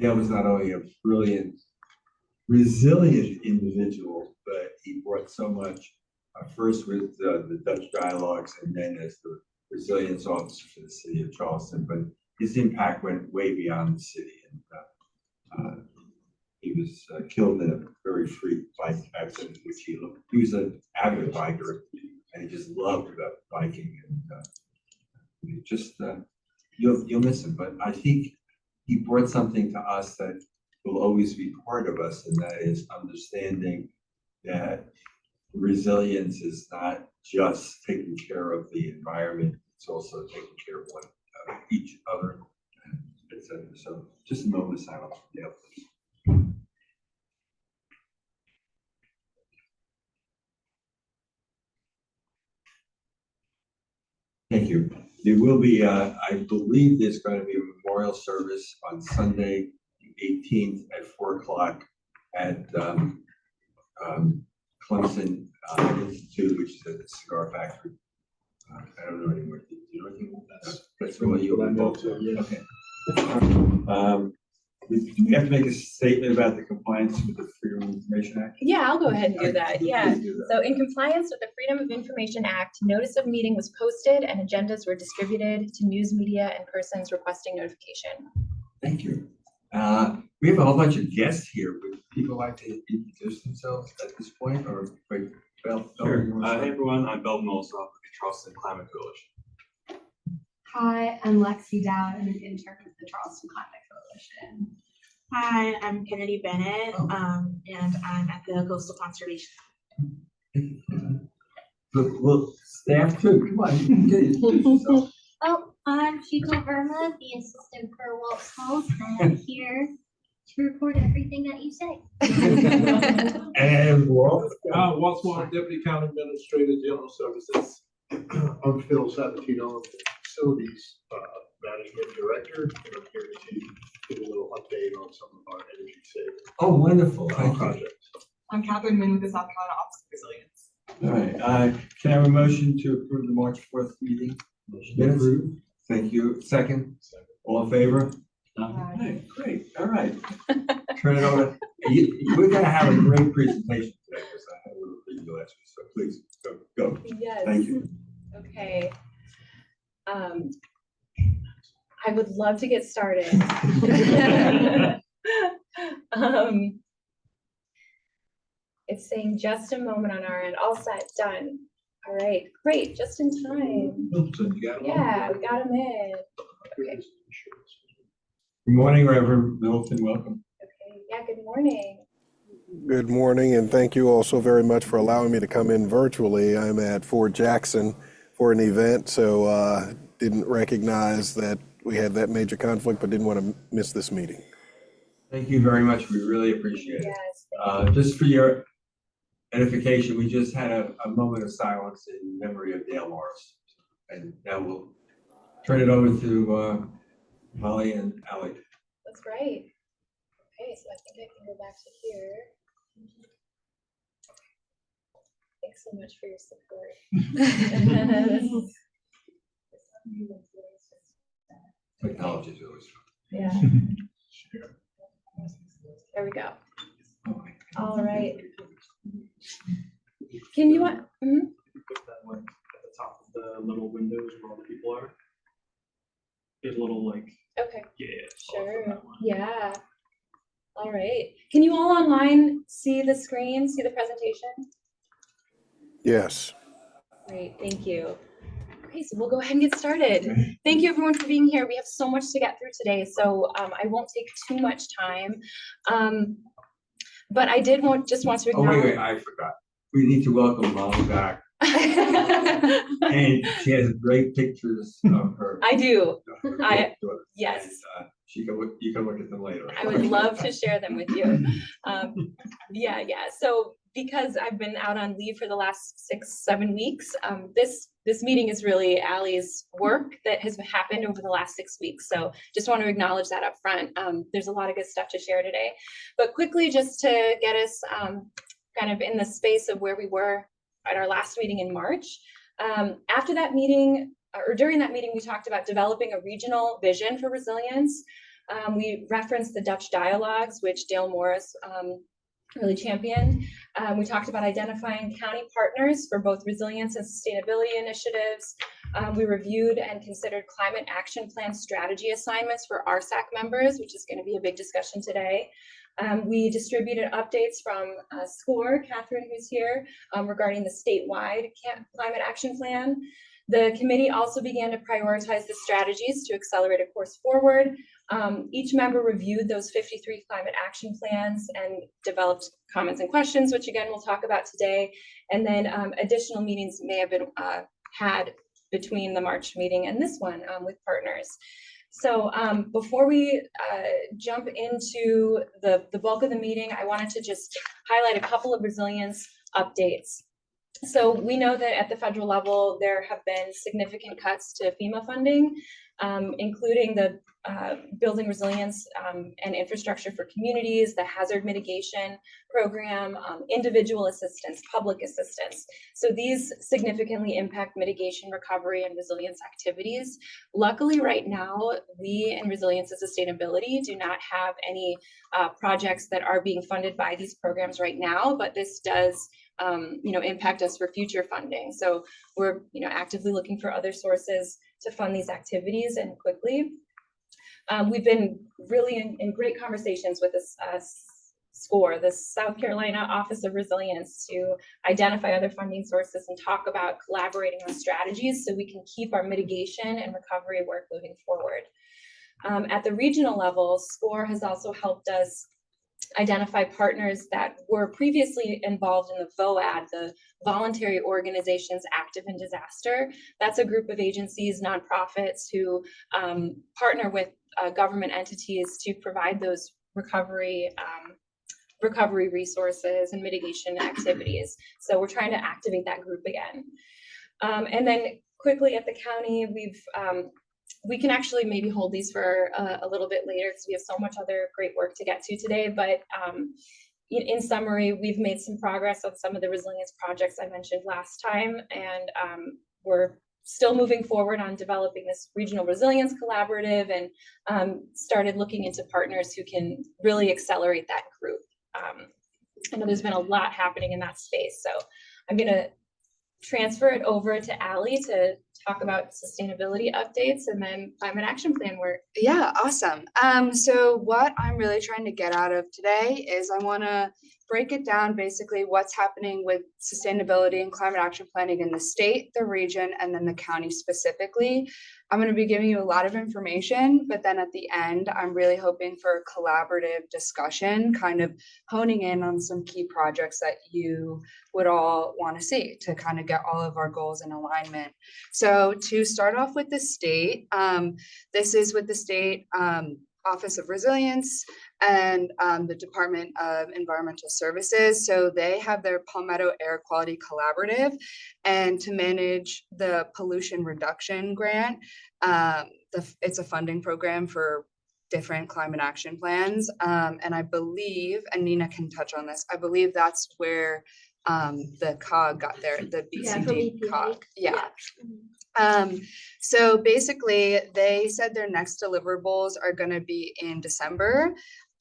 Dale was not only a brilliant, resilient individual, but he brought so much, first with the Dutch dialogues and then as the resilience officer for the city of Charleston, but his impact went way beyond the city. And he was killed in a very freak bike accident, which he was an avid biker and he just loved biking. And you'll miss him, but I think he brought something to us that will always be part of us, and that is understanding that resilience is not just taking care of the environment, it's also taking care of each other. So just a moment of silence for Dale, please. Thank you. There will be, I believe there's going to be a memorial service on Sunday, the 18th at 4 o'clock at Clemson Institute, which is at the cigar factory. I don't know anymore. Do you know anything about that? That's what you were involved in. Yeah. Okay. Do we have to make a statement about the compliance with the Freedom of Information Act? Yeah, I'll go ahead and do that. Yeah. So in compliance with the Freedom of Information Act, notice of meeting was posted and agendas were distributed to news media and persons requesting notification. Thank you. We have a whole bunch of guests here. Would people like to introduce themselves at this point? Or wait, Bell? Sure. Hey everyone, I'm Belton Olson with the Charleston Climate Coalition. Hi, I'm Lexi Dowd. I'm an intern with the Charleston Climate Coalition. Hi, I'm Kennedy Bennett, and I'm at the Coastal Conservation. Well, staff too. Come on, you can introduce yourself. Oh, I'm Chico Verma, the assistant for Waltz Halls, and I'm here to record everything that you say. And Walt? Waltz Moore, Deputy County Administrator, General Services. I'm Phil Sabatino, Facilities Management Director, and I'm here to give a little update on some of our energy saving Oh, wonderful. Thank you. projects. I'm Catherine Moon with the South Carolina Office of Resilience. All right, can I have a motion to approve the March 4th meeting? Minutes? Thank you. Second? All in favor? Aye. Great, all right. Turn it over. We're gonna have a great presentation today because I had a little preview last week, so please go. Yes. Thank you. Okay. I would love to get started. It's saying just a moment on our end. All set, done. All right, great, just in time. So you got them all? Yeah, we got them in. Okay. Good morning, Reverend Middleton. Welcome. Okay, yeah, good morning. Good morning, and thank you all so very much for allowing me to come in virtually. I'm at Fort Jackson for an event, so didn't recognize that we had that major conflict, but didn't want to miss this meeting. Thank you very much. We really appreciate it. Yes. Just for your edification, we just had a moment of silence in memory of Dale Morris. And now we'll turn it over to Molly and Allie. That's right. Okay, so I think I can go back to here. Thanks so much for your support. Technology is always fun. Yeah. There we go. All right. Can you want? Put that like at the top of the little windows where all the people are. Get a little like, Okay. yeah. Sure. Yeah. All right. Can you all online see the screen, see the presentation? Yes. Great. Thank you. Okay, so we'll go ahead and get started. Thank you everyone for being here. We have so much to get through today, so I won't take too much time. But I did just want to Oh, acknowledge. wait, I forgot. We need to welcome Molly back. And she has great pictures of her. I do. daughter. Yes. And, you can look at them later. I would love to share them with you. Yeah. So because I've been out on leave for the last 6-7 weeks, this meeting is really Allie's work that has happened over the last 6 weeks. So just want to acknowledge that up front. There's a lot of good stuff to share today. But quickly, just to get us kind of in the space of where we were at our last meeting in March. After that meeting, or during that meeting, we talked about developing a regional vision for resilience. We referenced the Dutch dialogues, which Dale Morris really championed. We talked about identifying county partners for both resilience and sustainability initiatives. We reviewed and considered climate action plan strategy assignments for RSAC members, which is going to be a big discussion today. We distributed updates from SCORE, Catherine, who's here, regarding the statewide climate action plan. The committee also began to prioritize the strategies to accelerate a course forward. Each member reviewed those 53 climate action plans and developed comments and questions, which again, we'll talk about today. And then additional meetings may have been had between the March meeting and this one with partners. So before we jump into the bulk of the meeting, I wanted to just highlight a couple of resilience updates. So we know that at the federal level, there have been significant cuts to FEMA funding, including the Building Resilience and Infrastructure for Communities, the Hazard Mitigation Program, individual assistance, public assistance. So these significantly impact mitigation, recovery, and resilience activities. Luckily, right now, we in Resilience and Sustainability do not have any projects that are being funded by these programs right now, but this does impact us for future funding. So we're actively looking for other sources to fund these activities and quickly. We've been really in great conversations with this SCORE, the South Carolina Office of Resilience, to identify other funding sources and talk about collaborating on strategies so we can keep our mitigation and recovery work moving forward. At the regional level, SCORE has also helped us identify partners that were previously involved in the VOAD, the Voluntary Organizations Active in Disaster. That's a group of agencies, nonprofits who partner with government entities to provide those recovery resources and mitigation activities. So we're trying to activate that group again. And then quickly at the county, we can actually maybe hold these for a little bit later because we have so much other great work to get to today. But in summary, we've made some progress on some of the resilience projects I mentioned last time, and we're still moving forward on developing this regional resilience collaborative and started looking into partners who can really accelerate that group. I know there's been a lot happening in that space, so I'm going to transfer it over to Allie to talk about sustainability updates and then climate action plan work. Yeah, awesome. So what I'm really trying to get out of today is I want to break it down basically what's happening with sustainability and climate action planning in the state, the region, and then the county specifically. I'm going to be giving you a lot of information, but then at the end, I'm really hoping for a collaborative discussion, kind of honing in on some key projects that you would all want to see to kind of get all of our goals in alignment. So to start off with the state, this is with the state Office of Resilience and the Department of Environmental Services. So they have their Palmetto Air Quality Collaborative, and to manage the pollution reduction grant, it's a funding program for different climate action plans. And I believe, and Nina can touch on this, I believe that's where the COG got there, the BCD COG. Yeah. So basically they said their next deliverables are going to be in December.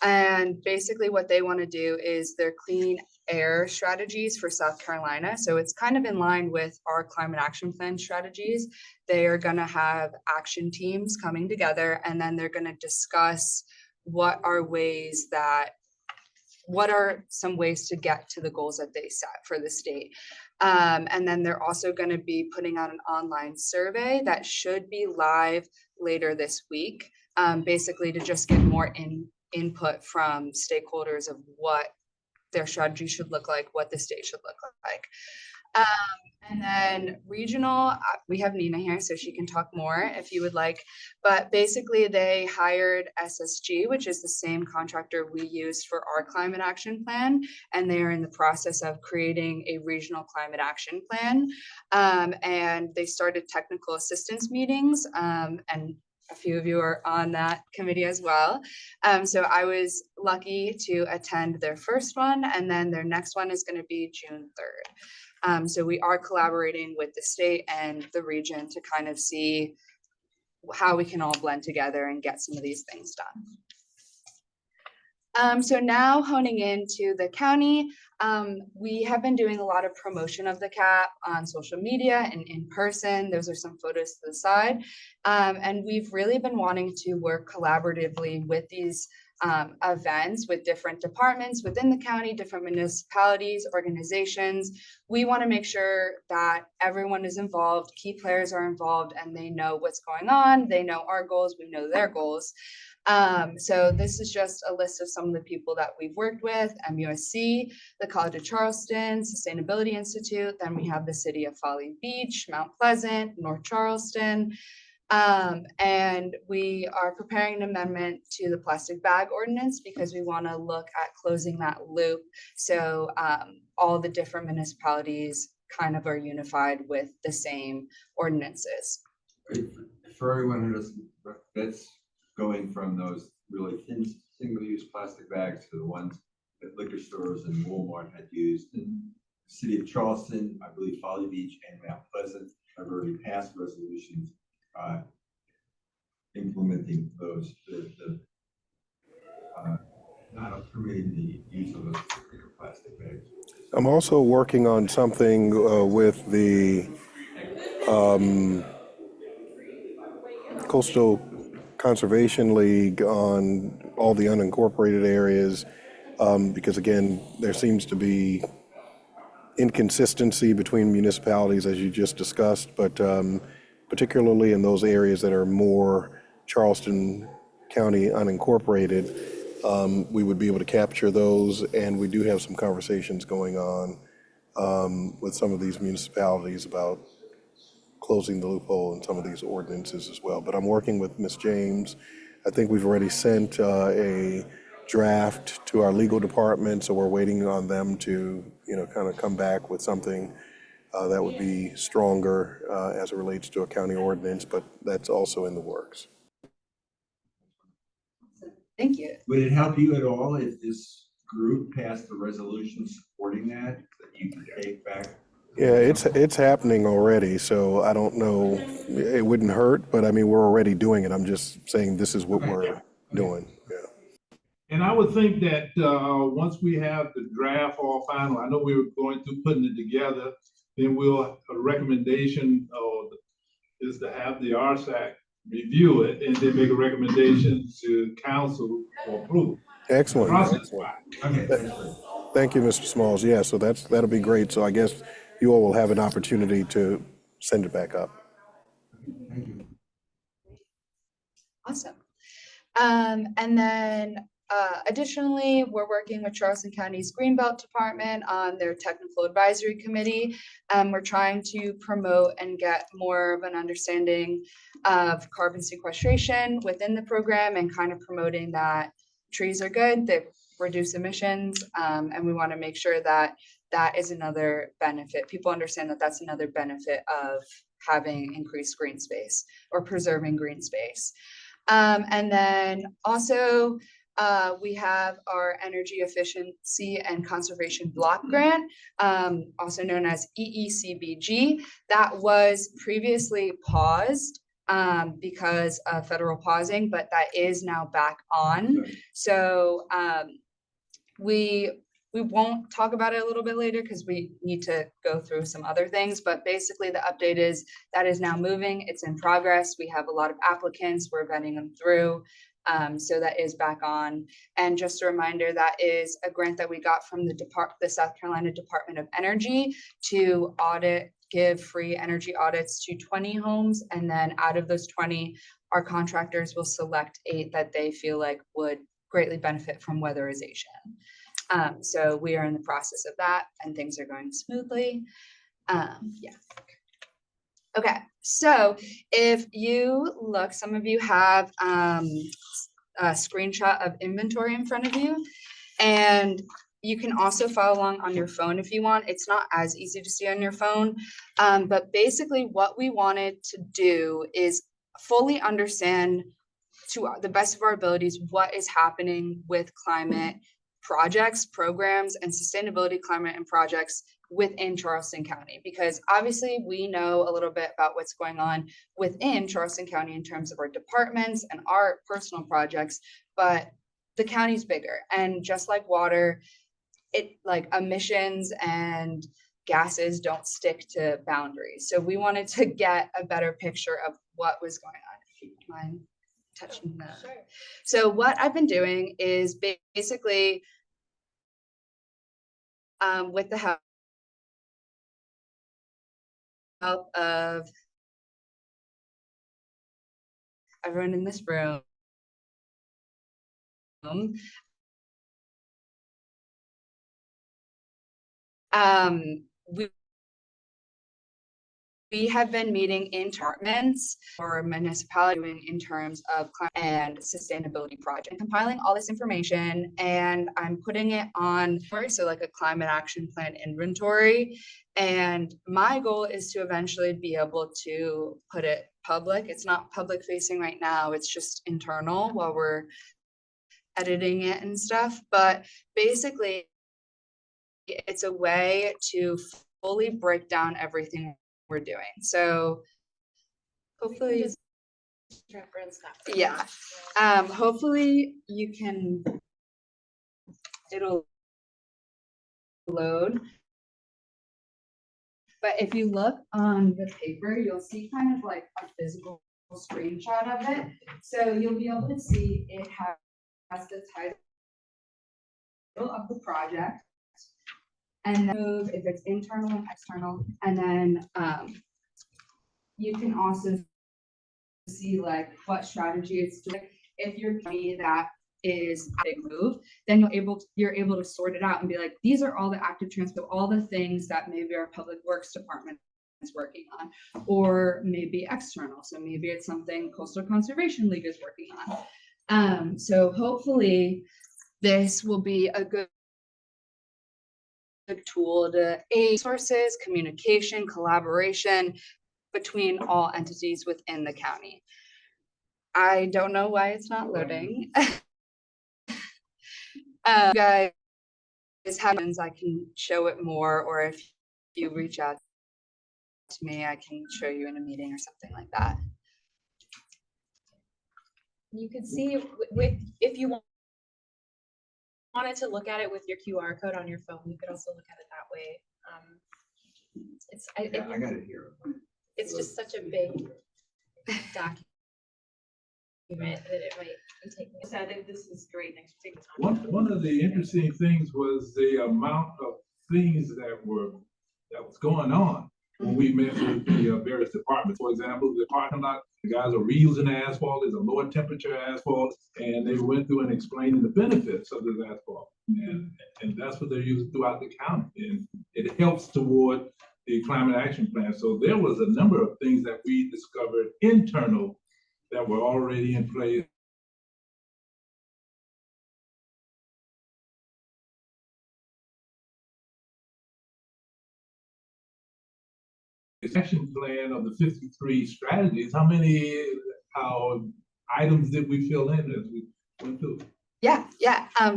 And basically what they want to do is their clean air strategies for South Carolina. So it's kind of in line with our climate action plan strategies. They are going to have action teams coming together, and then they're going to discuss what are some ways to get to the goals that they set for the state. And then they're also going to be putting out an online survey that should be live later this week, basically to just get more input from stakeholders of what their strategy should look like, what the state should look like. And then regional, we have Nina here, so she can talk more if you would like. But basically they hired SSG, which is the same contractor we use for our climate action plan. And they are in the process of creating a regional climate action plan. And they started technical assistance meetings, and a few of you are on that committee as well. So I was lucky to attend their first one, and then their next one is going to be June 3rd. So we are collaborating with the state and the region to kind of see how we can all blend together and get some of these things done. So now honing into the county, we have been doing a lot of promotion of the CAP on social media and in person. Those are some photos to the side. And we've really been wanting to work collaboratively with these events with different departments within the county, different municipalities, organizations. We want to make sure that everyone is involved, key players are involved, and they know what's going on. They know our goals, we know their goals. So this is just a list of some of the people that we've worked with: MUSC, the College of Charleston, Sustainability Institute. Then we have the City of Folly Beach, Mount Pleasant, North Charleston. And we are preparing an amendment to the plastic bag ordinance because we want to look at closing that loop. So all the different municipalities kind of are unified with the same ordinances. For everyone who doesn't, that's going from those really thin, single-use plastic bags to the ones that liquor stores and Walmart had used. And the City of Charleston, I believe Folly Beach and Mount Pleasant have already passed resolutions implementing those, not permitting the use of those plastic bags. I'm also working on something with the Coastal Conservation League on all the unincorporated areas, because again, there seems to be inconsistency between municipalities, as you just discussed, but particularly in those areas that are more Charleston County unincorporated, we would be able to capture those, and we do have some conversations going on with some of these municipalities about closing the loophole in some of these ordinances as well. But I'm working with Ms. James. I think we've already sent a draft to our legal department, so we're waiting on them to, kind of come back with something that would be stronger as it relates to a county ordinance, but that's also in the works. Thank you. Would it help you at all if this group passed a resolution supporting that you can take back? Yeah, it's happening already, so I don't know, it wouldn't hurt, but I mean, we're already doing it. I'm just saying this is what we're doing, yeah. And I would think that once we have the draft all final, I know we were going through putting it together, then a recommendation is to have the RSAC review it and then make a recommendation to council for approval. Excellent. Okay, Thank you, Mr. Smalls. Yeah, so that'll be great. So I guess you all will have an opportunity to send it back up. thank you. Awesome. And then additionally, we're working with Charleston County's Greenbelt Department on their technical advisory committee. We're trying to promote and get more of an understanding of carbon sequestration within the program and kind of promoting that trees are good, they reduce emissions, and we want to make sure that that is another benefit. People understand that that's another benefit of having increased green space or preserving green space. And then also, we have our Energy Efficiency and Conservation Block Grant, also known as EECBG, that was previously paused because of federal pausing, but that is now back on. So we won't talk about it a little bit later because we need to go through some other things, but basically the update is that is now moving. It's in progress. We have a lot of applicants. We're vetting them through. So that is back on. And just a reminder, that is a grant that we got from the South Carolina Department of Energy to give free energy audits to 20 homes. And then out of those 20, our contractors will select 8 that they feel like would greatly benefit from weatherization. So we are in the process of that and things are going smoothly. Yeah. Okay, so if you look, some of you have a screenshot of inventory in front of you, and you can also follow along on your phone if you want. It's not as easy to see on your phone, but basically what we wanted to do is fully understand to the best of our abilities what is happening with climate projects, programs, and sustainability, climate, and projects within Charleston County, because obviously we know a little bit about what's going on within Charleston County in terms of our departments and our personal projects, but the county's bigger. And just like water, it like emissions and gases don't stick to boundaries. So we wanted to get a better picture of what was going on. If you don't mind touching that. Sure. So what I've been doing is basically with the help of everyone in this room, we have been meeting in departments or municipality in terms of climate and sustainability project, compiling all this information, and I'm putting it on, so like a climate action plan inventory. And my goal is to eventually be able to put it public. It's not public facing right now, it's just internal while we're editing it and stuff. But basically, it's a way to fully break down everything we're doing. So hopefully, yeah, hopefully you can, it'll load. But if you look on the paper, you'll see kind of like a physical screenshot of it. So you'll be able to see it has the title of the project, and then move if it's internal and external. And then you can also see like what strategy it's doing. If you're me that is a big move, then you're able to sort it out and be like, these are all the active transport, all the things that maybe our public works department is working on, or maybe external. So maybe it's something Coastal Conservation League is working on. So hopefully this will be a good tool to aid sources, communication, collaboration between all entities within the county. I don't know why it's not loading. You guys have questions, I can show it more, or if you reach out to me, I can show you in a meeting or something like that. You could see with, if you wanted to look at it with your QR code on your phone, you could also look at it that way. I got it here. It's just such a big document that it might be taking. So I think this is great. Thanks for taking the time. One of the interesting things was the amount of things that was going on when we met with the various departments. For example, the parking lot, the guys are reusing asphalt, there's a lower temperature asphalt, and they went through and explaining the benefits of this asphalt. And that's what they're using throughout the county, and it helps toward the climate action plan. So there was a number of things that we discovered internal that were already in place. The action plan of the 53 strategies, how many items did we fill in as we went through? Yeah.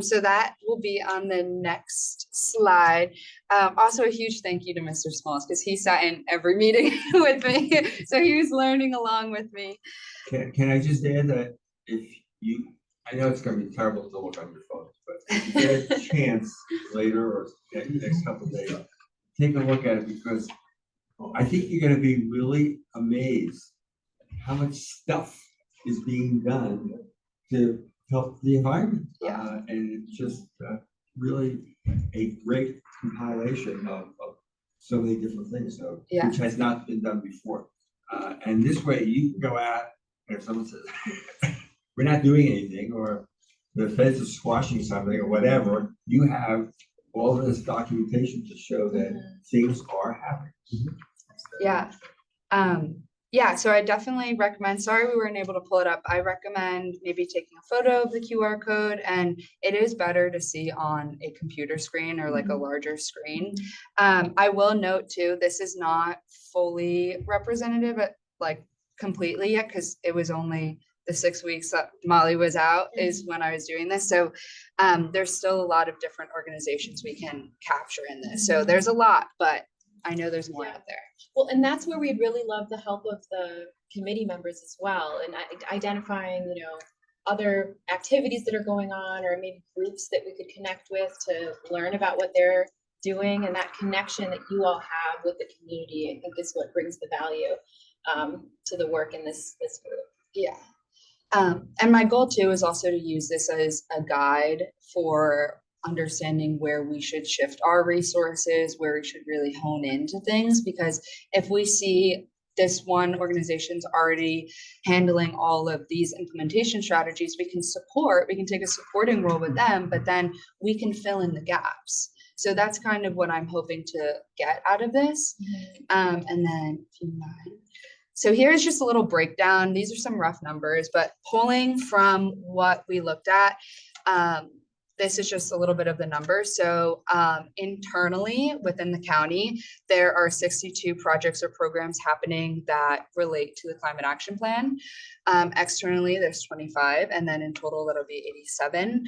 So that will be on the next slide. Also a huge thank you to Mr. Smalls, because he sat in every meeting with me. So he was learning along with me. Can I just add that if you, I know it's gonna be terrible to look on your phone, but if you get a chance later or next couple of days, take a look at it, because I think you're gonna be really amazed how much stuff is being done to help the environment. Yeah. And it's just really a great compilation of so many different things, so Yeah. which has not been done before. And this way you can go out, and if someone says, we're not doing anything, or the feds are squashing something or whatever, you have all of this documentation to show that things are happening. Yeah. So I definitely recommend, sorry we weren't able to pull it up. I recommend maybe taking a photo of the QR code, and it is better to see on a computer screen or like a larger screen. I will note too, this is not fully representative like completely yet, because it was only the 6 weeks that Molly was out is when I was doing this. So there's still a lot of different organizations we can capture in this. So there's a lot, but I know there's more out there. Well, and that's where we'd really love the help of the committee members as well, and identifying, you know, other activities that are going on, or maybe groups that we could connect with to learn about what they're doing, and that connection that you all have with the community, I think is what brings the value to the work in this group. Yeah. And my goal too is also to use this as a guide for understanding where we should shift our resources, where we should really hone into things, because if we see this one organization's already handling all of these implementation strategies, we can take a supporting role with them, but then we can fill in the gaps. So that's kind of what I'm hoping to get out of this. And then, if you mind. So here's just a little breakdown. These are some rough numbers, but pulling from what we looked at, this is just a little bit of the numbers. So internally within the county, there are 62 projects or programs happening that relate to the climate action plan. Externally, there's 25, and then in total, that'll be 87.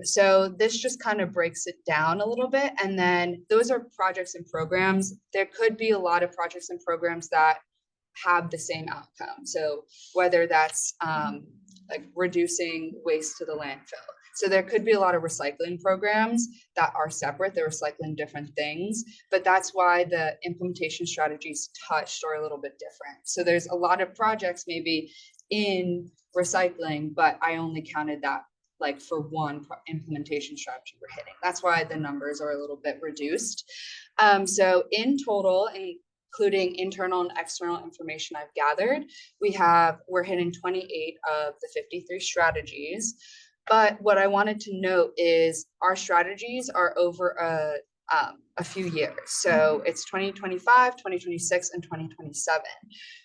So this just kind of breaks it down a little bit. And then those are projects and programs. There could be a lot of projects and programs that have the same outcome. So whether that's like reducing waste to the landfill. So there could be a lot of recycling programs that are separate. They're recycling different things, but that's why the implementation strategies touched are a little bit different. So there's a lot of projects maybe in recycling, but I only counted that like for one implementation strategy we're hitting. That's why the numbers are a little bit reduced. So in total, including internal and external information I've gathered, we're hitting 28 of the 53 strategies. But what I wanted to note is our strategies are over a few years. So it's 2025, 2026, and 2027.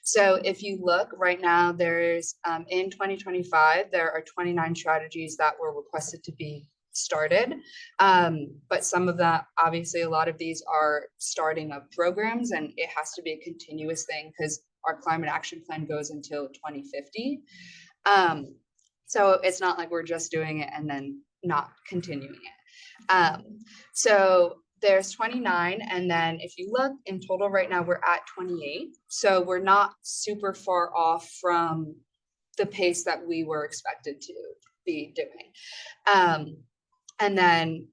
So if you look right now, there's in 2025, there are 29 strategies that were requested to be started. But some of that, obviously, a lot of these are starting up programs, and it has to be a continuous thing because our climate action plan goes until 2050. So it's not like we're just doing it and then not continuing it. So there's 29, and then if you look in total right now, we're at 28. So we're not super far off from the pace that we were expected to be doing. And then,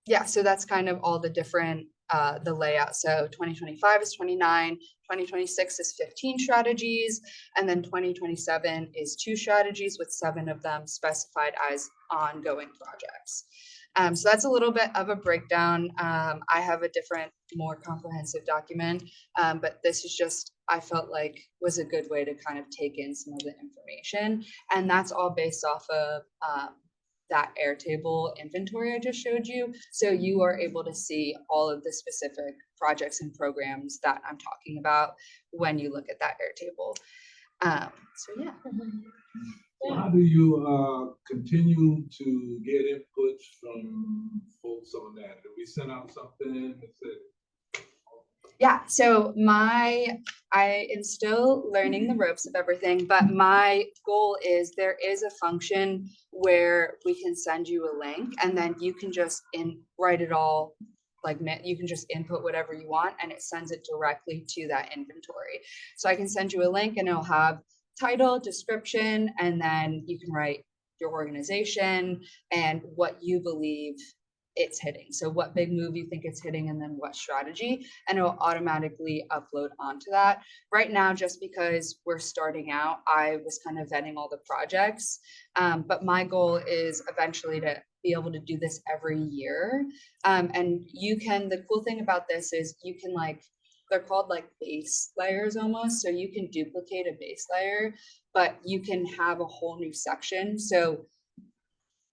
yeah, so that's kind of all the different, the layout. So 2025 is 29, 2026 is 15 strategies, and then 2027 is 2 strategies with 7 of them specified as ongoing projects. So that's a little bit of a breakdown. I have a different, more comprehensive document, but this is just, I felt like was a good way to kind of take in some of the information. And that's all based off of that Airtable inventory I just showed you. So you are able to see all of the specific projects and programs that I'm talking about when you look at that Airtable. So yeah. How do you continue to get inputs from folks on that? Do we send out something that said? Yeah, so I am still learning the ropes of everything, but my goal is there is a function where we can send you a link, and then you can just write it all, like you can just input whatever you want, and it sends it directly to that inventory. So I can send you a link, and it'll have title, description, and then you can write your organization and what you believe it's hitting. So what big move you think it's hitting, and then what strategy, and it will automatically upload onto that. Right now, just because we're starting out, I was kind of vetting all the projects, but my goal is eventually to be able to do this every year. And you can, the cool thing about this is you can they're called like base layers almost. So you can duplicate a base layer, but you can have a whole new section. So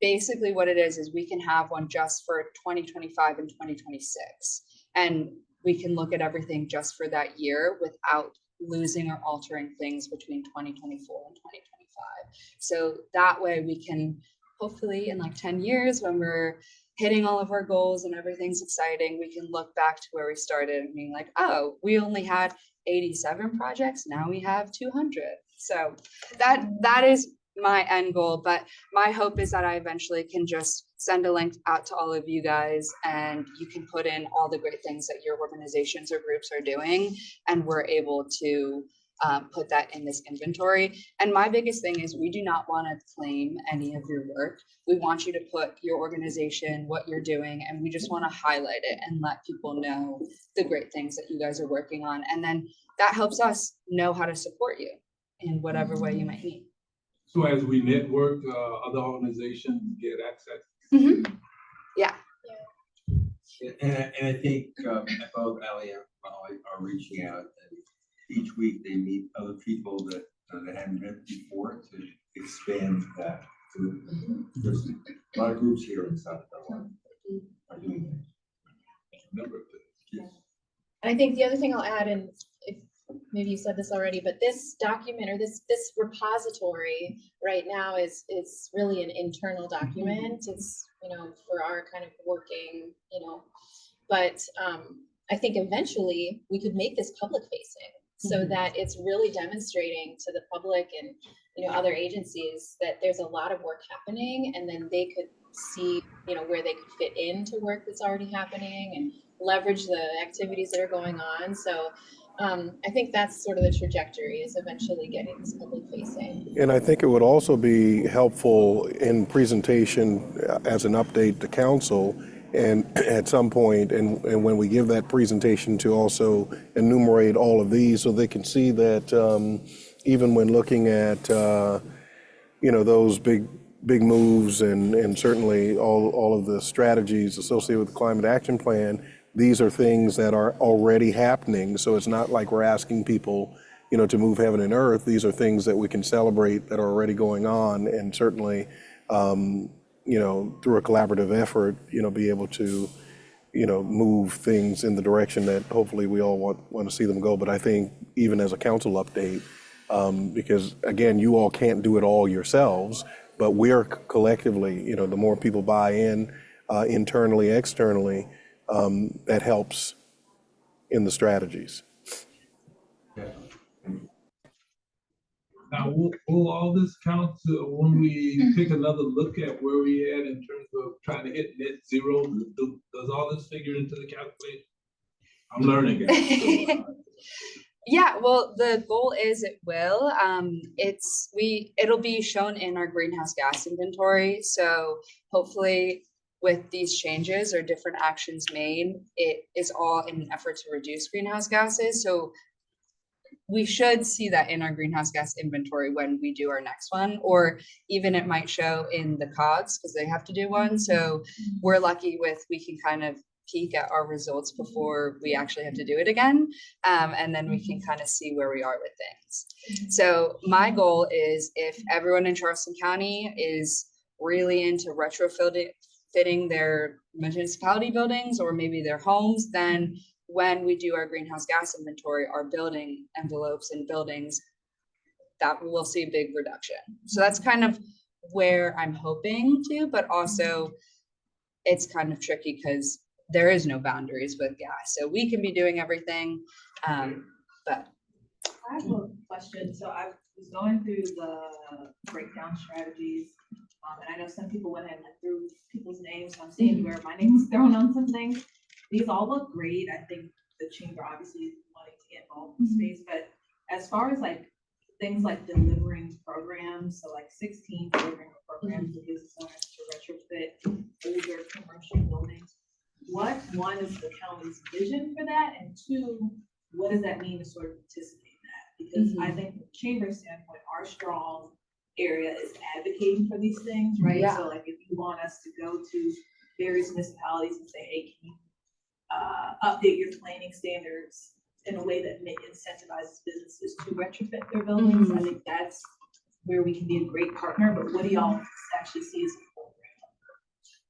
basically what it is we can have one just for 2025 and 2026. And we can look at everything just for that year without losing or altering things between 2024 and 2025. So that way we can hopefully in like 10 years when we're hitting all of our goals and everything's exciting, we can look back to where we started and being like, oh, we only had 87 projects, now we have 200. So that is my end goal, but my hope is that I eventually can just send a link out to all of you guys and you can put in all the great things that your organizations or groups are doing, and we're able to put that in this inventory. And my biggest thing is we do not want to claim any of your work. We want you to put your organization, what you're doing, and we just want to highlight it and let people know the great things that you guys are working on. And then that helps us know how to support you in whatever way you might need. So as we network, other organizations get access. Yeah. And I think both Ali and Molly are reaching out, and each week they meet other people that they hadn't met before to expand that group. There's a lot of groups here in South Carolina are doing that. Number of things. Yes. I think the other thing I'll add, and if maybe you said this already, but this document or this repository right now is really an internal document. It's, for our kind of working, but I think eventually we could make this public facing so that it's really demonstrating to the public and, other agencies that there's a lot of work happening, and then they could see, where they could fit into work that's already happening and leverage the activities that are going on. So I think that's sort of the trajectory, is eventually getting this public facing. And I think it would also be helpful in presentation as an update to council, and at some point, and when we give that presentation, to also enumerate all of these so they can see that even when looking at those big moves and certainly all of the strategies associated with the Climate Action Plan, these are things that are already happening. So it's not like we're asking people, to move heaven and earth. These are things that we can celebrate that are already going on, and certainly, through a collaborative effort, be able to, move things in the direction that hopefully we all want to see them go. But I think even as a council update, because again, you all can't do it all yourselves, but we're collectively, the more people buy in internally, externally, that helps in the strategies. Now, will all this count when we take another look at where we at in terms of trying to hit net zero? Does all this figure into the calculation? I'm learning it. Yeah, well, the goal is it will. It'll be shown in our greenhouse gas inventory. So hopefully with these changes or different actions made, it is all in an effort to reduce greenhouse gases. So we should see that in our greenhouse gas inventory when we do our next one, or even it might show in the COGS because they have to do one. So we're lucky we can kind of peek at our results before we actually have to do it again. And then we can kind of see where we are with things. So my goal is, if everyone in Charleston County is really into retrofitting their municipality buildings or maybe their homes, then when we do our greenhouse gas inventory, our building envelopes and buildings, that we'll see a big reduction. So that's kind of where I'm hoping to, but also it's kind of tricky because there is no boundaries with gas. So we can be doing everything, but. I have a question. So I was going through the breakdown strategies, and I know some people went ahead and went through people's names. So I'm seeing where my name was thrown on some things. These all look great. I think the chamber obviously is wanting to get involved in space, but as far as like things like delivering programs, so like 16 delivering programs that gives us to retrofit older commercial buildings. What, one, is the county's vision for that? And two, what does that mean to sort of participate in that? Because I think from the chamber standpoint, our strong area is advocating for these things, right? Yeah. So like if you want us to go to various municipalities and say, hey, can you update your planning standards in a way that incentivizes businesses to retrofit their buildings, I think that's where we can be a great partner. But what do y'all actually see as a program?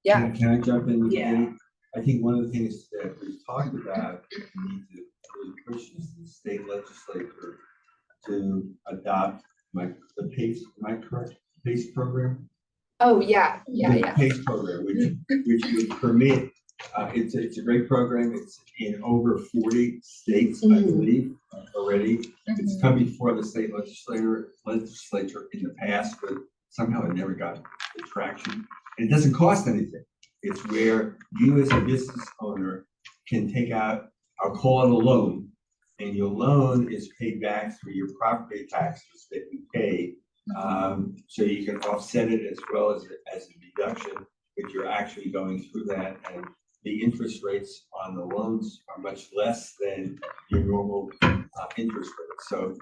Yeah. Can I jump in? Yeah. I think one of the things that we've talked about, we need to really push is the state legislature to adopt the PACE, am I correct? PACE program? Oh, yeah. The PACE program, which would permit It's a great program. It's in over 40 states, I believe, already. It's come before the state legislature in the past, but somehow it never got the traction. And it doesn't cost anything. It's where you as a business owner can take out, I'll call it a loan, and your loan is paid back through your property taxes that you pay. So you can offset it as well as a deduction, but you're actually going through that, and the interest rates on the loans are much less than your normal interest rate. So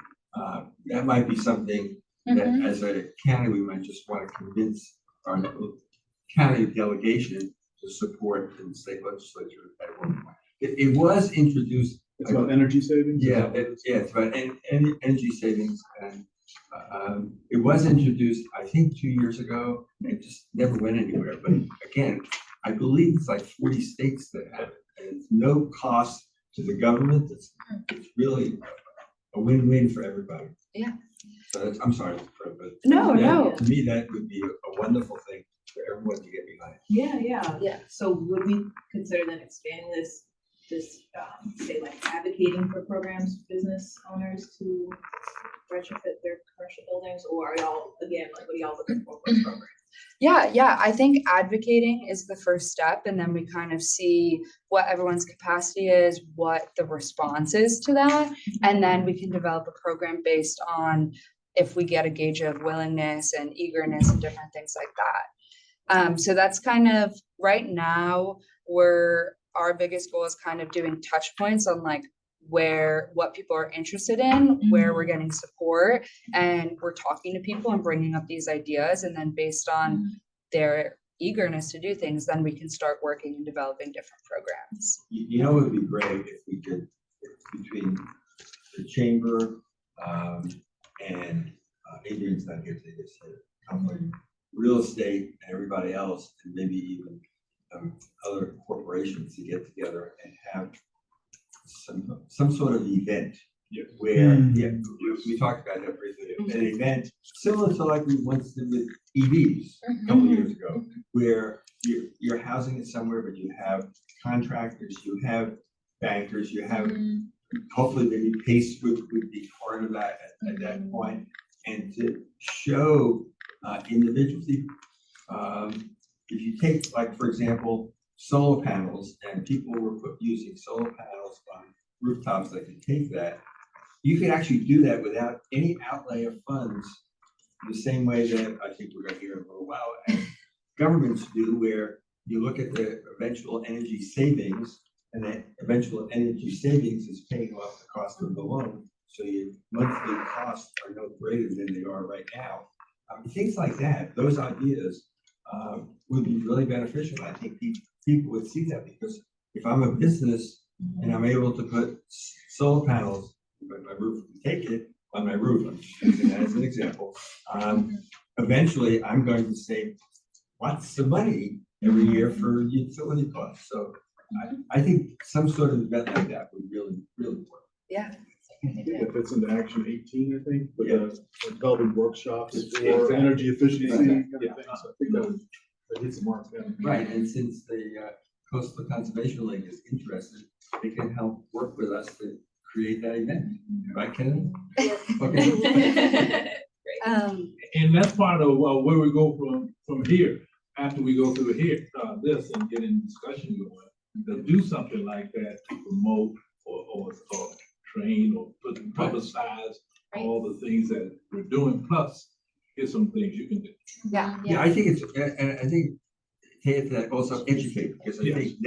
that might be something that as a county, we might just want to convince our county delegation to support in the state legislature at one point. It was introduced. It's about energy savings? Yeah, it's about energy savings, and it was introduced, I think, 2 years ago, and it just never went anywhere. But again, I believe it's like 40 states that have it, and it's no cost to the government. It's really a win-win for everybody. Yeah. So that's, I'm sorry, but No, that- no. To me, that would be a wonderful thing for everyone to get behind. Yeah. So would we consider then expanding this, say like advocating for programs, for business owners to retrofit their commercial buildings, or are y'all, again, like what are y'all looking for programs? Yeah, I think advocating is the first step, and then we kind of see what everyone's capacity is, what the response is to that, and then we can develop a program based on if we get a gauge of willingness and eagerness and different things like that. So that's kind of, right now, our biggest goal is kind of doing touch points on like what people are interested in, where we're getting support, and we're talking to people and bringing up these ideas, and then based on their eagerness to do things, then we can start working and developing different programs. You know, it would be great if we could, between the chamber and Adrian's not here today, just real estate and everybody else, and maybe even other corporations to get together and have some sort of event. Yes. Where, we talked about that briefly, an event similar to like we once did with EVs a couple years ago, where you're housing it somewhere, but you have contractors, you have bankers, you have, hopefully maybe Pace would be part of that at that point, and to show individuals, if you take, like, for example, solar panels, and people were using solar panels on rooftops that could take that, you could actually do that without any outlay of funds, the same way that I think we're gonna hear in a little while, as governments do, where you look at the eventual energy savings, and that eventual energy savings is paying off the cost of the loan, so your monthly costs are no greater than they are right now. Things like that, those ideas would be really beneficial. I think people would see that, because if I'm a business and I'm able to put solar panels on my roof, take it on my roof, I'm just using that as an example, eventually I'm going to save lots of money every year for utility costs. So I think some sort of event like that would really work. Yeah. If it's into Action 18, I think, with Yeah. developing workshops for Exactly. energy efficiency Right. kind of things. So I think that hits the mark. Yeah. Right, and since the Coastal Conservation League is interested, they can help work with us to create that event. Right, Ken? Okay. And that's part of where we go from here, after we go through this and get in discussion going, to do something like that to promote or train or publicize all the things that we're doing, plus here's some things you can do. Yeah, I think it's, and I think to add to that, also educate, because I think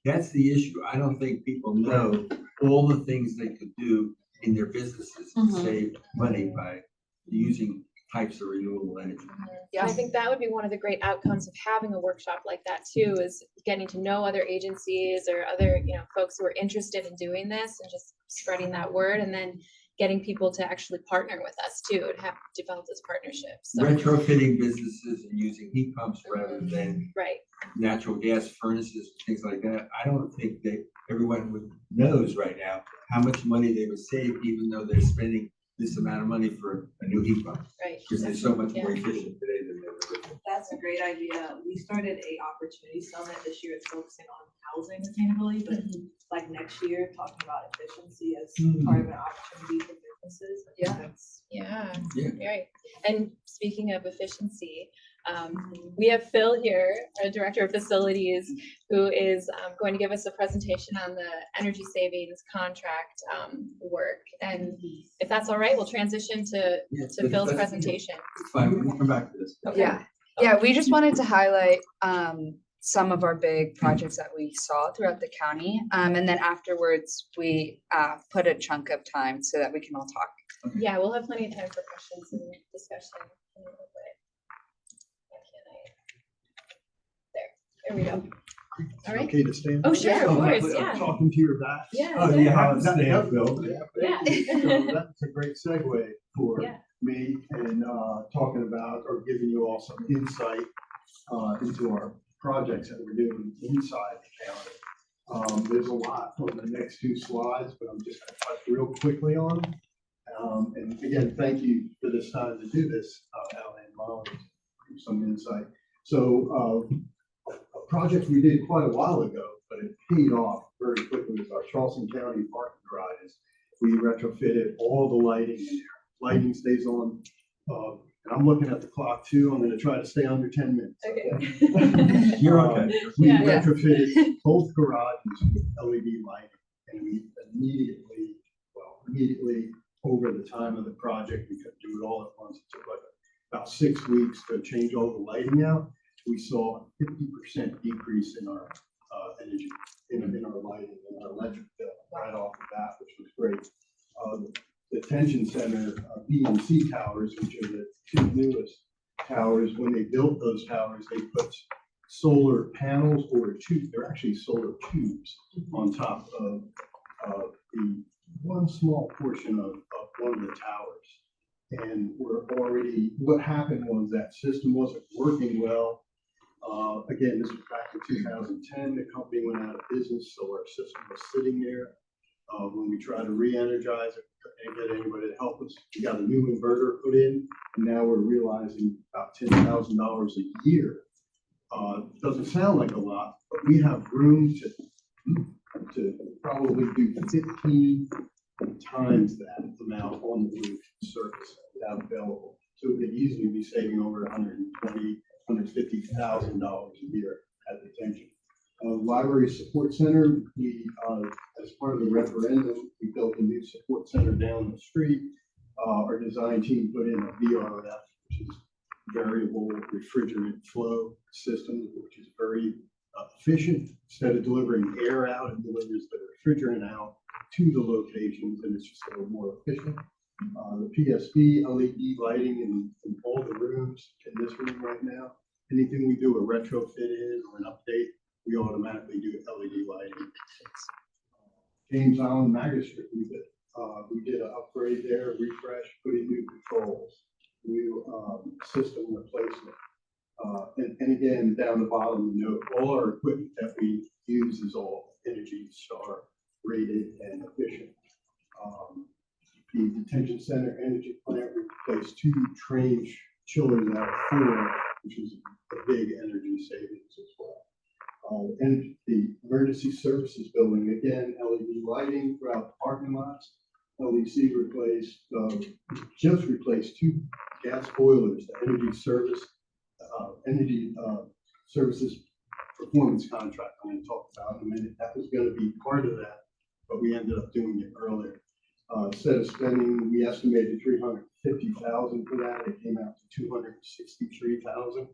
that's the issue. I don't think people know all the things they could do in their businesses to save money by using types of renewable energy. I think that would be one of the great outcomes of having a workshop like that too, is getting to know other agencies or other, folks who are interested in doing this and just spreading that word, and then getting people to actually partner with us too and have developed this partnership. So, Retrofitting businesses and using heat pumps rather than right. natural gas furnaces, things like that. I don't think that everyone knows right now how much money they would save, even though they're spending this amount of money for a new heat pump. Right. Because they're so much more efficient today than they were. That's a great idea. We started a opportunity summit this year. It's focusing on proposing sustainability, but like next year, talking about efficiency as Mhm. part of an opportunity for businesses. I think Yeah. that's- Yeah, Yeah. right. And speaking of efficiency, we have Phil here, our Director of Facilities, who is going to give us a presentation on the energy savings contract work. And if that's all right, we'll transition to Phil's presentation. It's fine, we can come back to this. Okay. Yeah, we just wanted to highlight some of our big projects that we saw throughout the county. And then afterwards, we put a chunk of time so that we can all talk. Yeah, we'll have plenty of time for questions and discussion in a little bit. Why can't I? There we go. All right. Okay to stand? Oh, sure, of course, I'm yeah. Talking to your back. Yeah. Oh, yeah, Uh, that's that- Phil. Yeah. So that's a great segue for Yeah. me and talking about or giving you all some insight into our projects that we're doing inside the county. There's a lot on the next two slides, but I'm just gonna touch real quickly on them. And again, thank you for this time to do this, Alan and Molly, for some insight. So a project we did quite a while ago, but it paid off very quickly with our Charleston County parking garages. We retrofitted all the lighting in there. Lighting stays on, and I'm looking at the clock too. I'm gonna try to stay under 10 minutes. Okay. You're okay. We Yeah. retrofitted both garages with LED lighting, and we immediately over the time of the project, we couldn't do it all at once. It took like about 6 weeks to change all the lighting out. We saw a 50% decrease in our energy, in our lighting, and our electric bill right off the bat, which was great. The detention center, B and C towers, which are the two newest towers, when they built those towers, they put solar panels or tubes, they're actually solar tubes on top of the one small portion of one of the towers. And what happened was that system wasn't working well. Again, this was back in 2010, the company went out of business, so our system was sitting there. When we tried to re-energize it, and get anybody to help us, we got a new inverter put in, and now we're realizing about $10,000 a year. Doesn't sound like a lot, but we have room to probably do 15 times that amount on the roof surface that we have available. So we could easily be saving over $120,000, $150,000 a year at detention. Library Support Center, we, as part of the referendum, we built a new support center down the street. Our design team put in a VRF, which is variable refrigerant flow system, which is very efficient. Instead of delivering air out, it delivers the refrigerant out to the locations, and it's just a little more efficient. The PSB LED lighting in all the rooms in this room right now. Anything we do a retrofit in or an update, we automatically do LED lighting. James Island Magistrate, we did an upgrade there, refresh, put in new controls, new system replacement. And again, down the bottom, all our equipment that we use is all Energy Star rated and efficient. The detention center energy plant replaced 2 train chillers out of 4, which is a big energy savings as well. And the emergency services building, again, LED lighting throughout the parking lots. LEC just replaced 2 gas boilers, the energy services performance contract I'm going to talk about in a minute. That was going to be part of that, but we ended up doing it earlier. Instead of spending, we estimated $350,000 for that. It came out to $263,000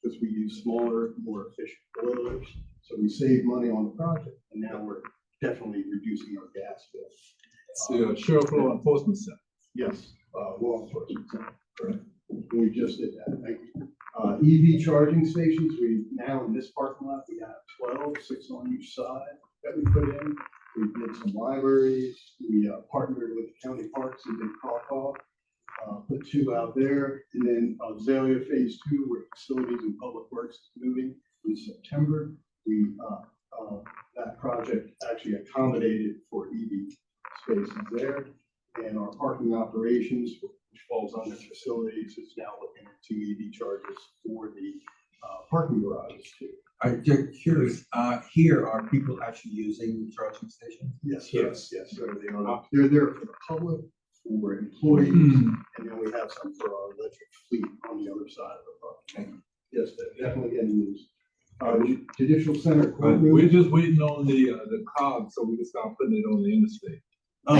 because we use smaller, more efficient boilers. So we saved money on the project, and now we're definitely reducing our gas bill. The Sheriff Law Enforcement Center. Yes, law enforcement center, correct. We just did that, thank you. EV charging stations, we now in this parking lot, we have 12, 6 on each side that we put in. We did some libraries, we partnered with the county parks and did Crawford, put 2 out there. And then Azalea Phase 2, where facilities and public works is moving in September. That project actually accommodated for EV spaces there. And our parking operations, which falls under facilities, is now looking at 2 EV chargers for the parking garages too. I'm just curious, here, are people actually using the charging station? Yes, so they're there for the public, for employees, and then we have some for our electric fleet on the other side of the park. Yes, they're definitely getting used. Judicial Center courtroom. We're just waiting on the cog so we can start putting it on the interstate. Oh.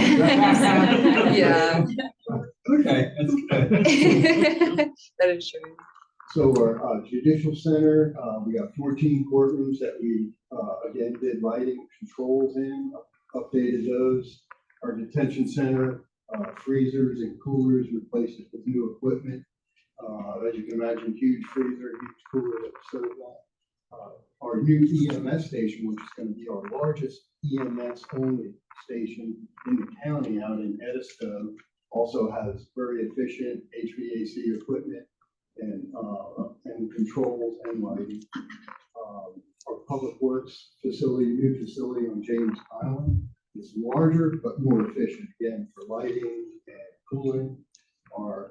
Yeah. Okay, that's good. That is true. So our Judicial Center, we got 14 courtrooms that we, again, did lighting controls in, updated those. Our Detention Center, freezers and coolers, replaced it with new equipment. As you can imagine, huge freezer, huge cooler that serve that. Our new EMS station, which is going to be our largest EMS only station in the county out in Edisto, also has very efficient HVAC equipment and controls and lighting. Our Public Works facility, new facility on James Island, is larger but more efficient, again, for lighting and cooling. Our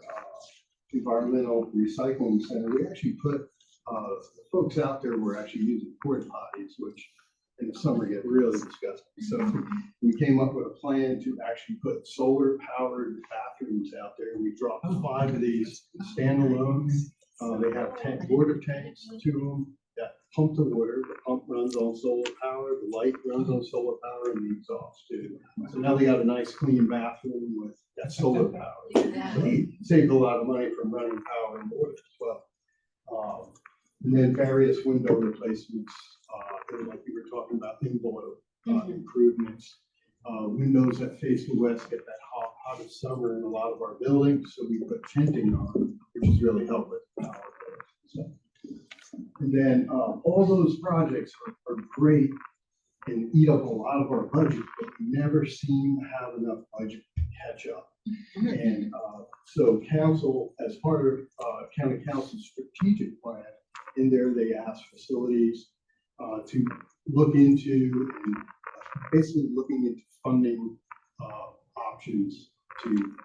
Environmental Recycling Center, we actually put the folks out there were actually using porta potties, which in the summer get really disgusting. So we came up with a plan to actually put solar powered bathrooms out there. We dropped 5 of these standalone. They have water tanks, 2 of them that pump the water. The pump runs on solar power, the light runs on solar power, and the exhaust too. So now they got a nice clean bathroom with that solar power. So we saved a lot of money from running power and water as well. And then various window replacements, like we were talking about, in-boil improvements. Windows that face the west get that hottest summer in a lot of our buildings, so we put tinting on, which has really helped with power. So, and then all those projects are great and eat up a lot of our budget, but we never seem to have enough budget to catch up. And so council, as part of county council's strategic plan, in there they ask facilities to look into and basically looking into funding options to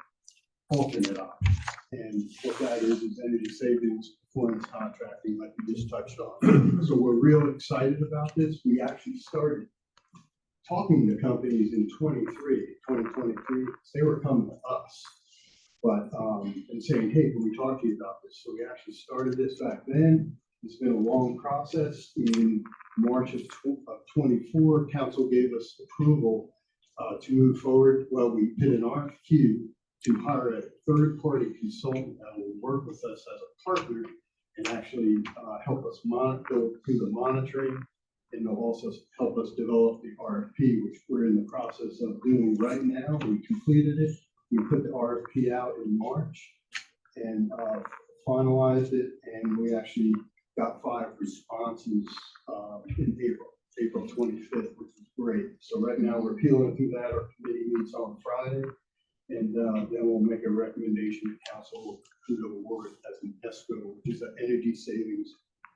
alternate options. And what that is energy savings, performance contracting, like we just touched on. So we're real excited about this. We actually started talking to companies in 2023. They were coming to us, but and saying, hey, can we talk to you about this? So we actually started this back then. It's been a long process. In March of 24, council gave us approval to move forward. Well, we did an RFQ to hire a third-party consultant that will work with us as a partner and actually help us do the monitoring, and they'll also help us develop the RFP, which we're in the process of doing right now. We completed it. We put the RFP out in March and finalized it, and we actually got 5 responses in April 25th, which is great. So right now we're peeling through that. Our committee meets on Friday, and then we'll make a recommendation to council to award as an ESCO, which is an energy savings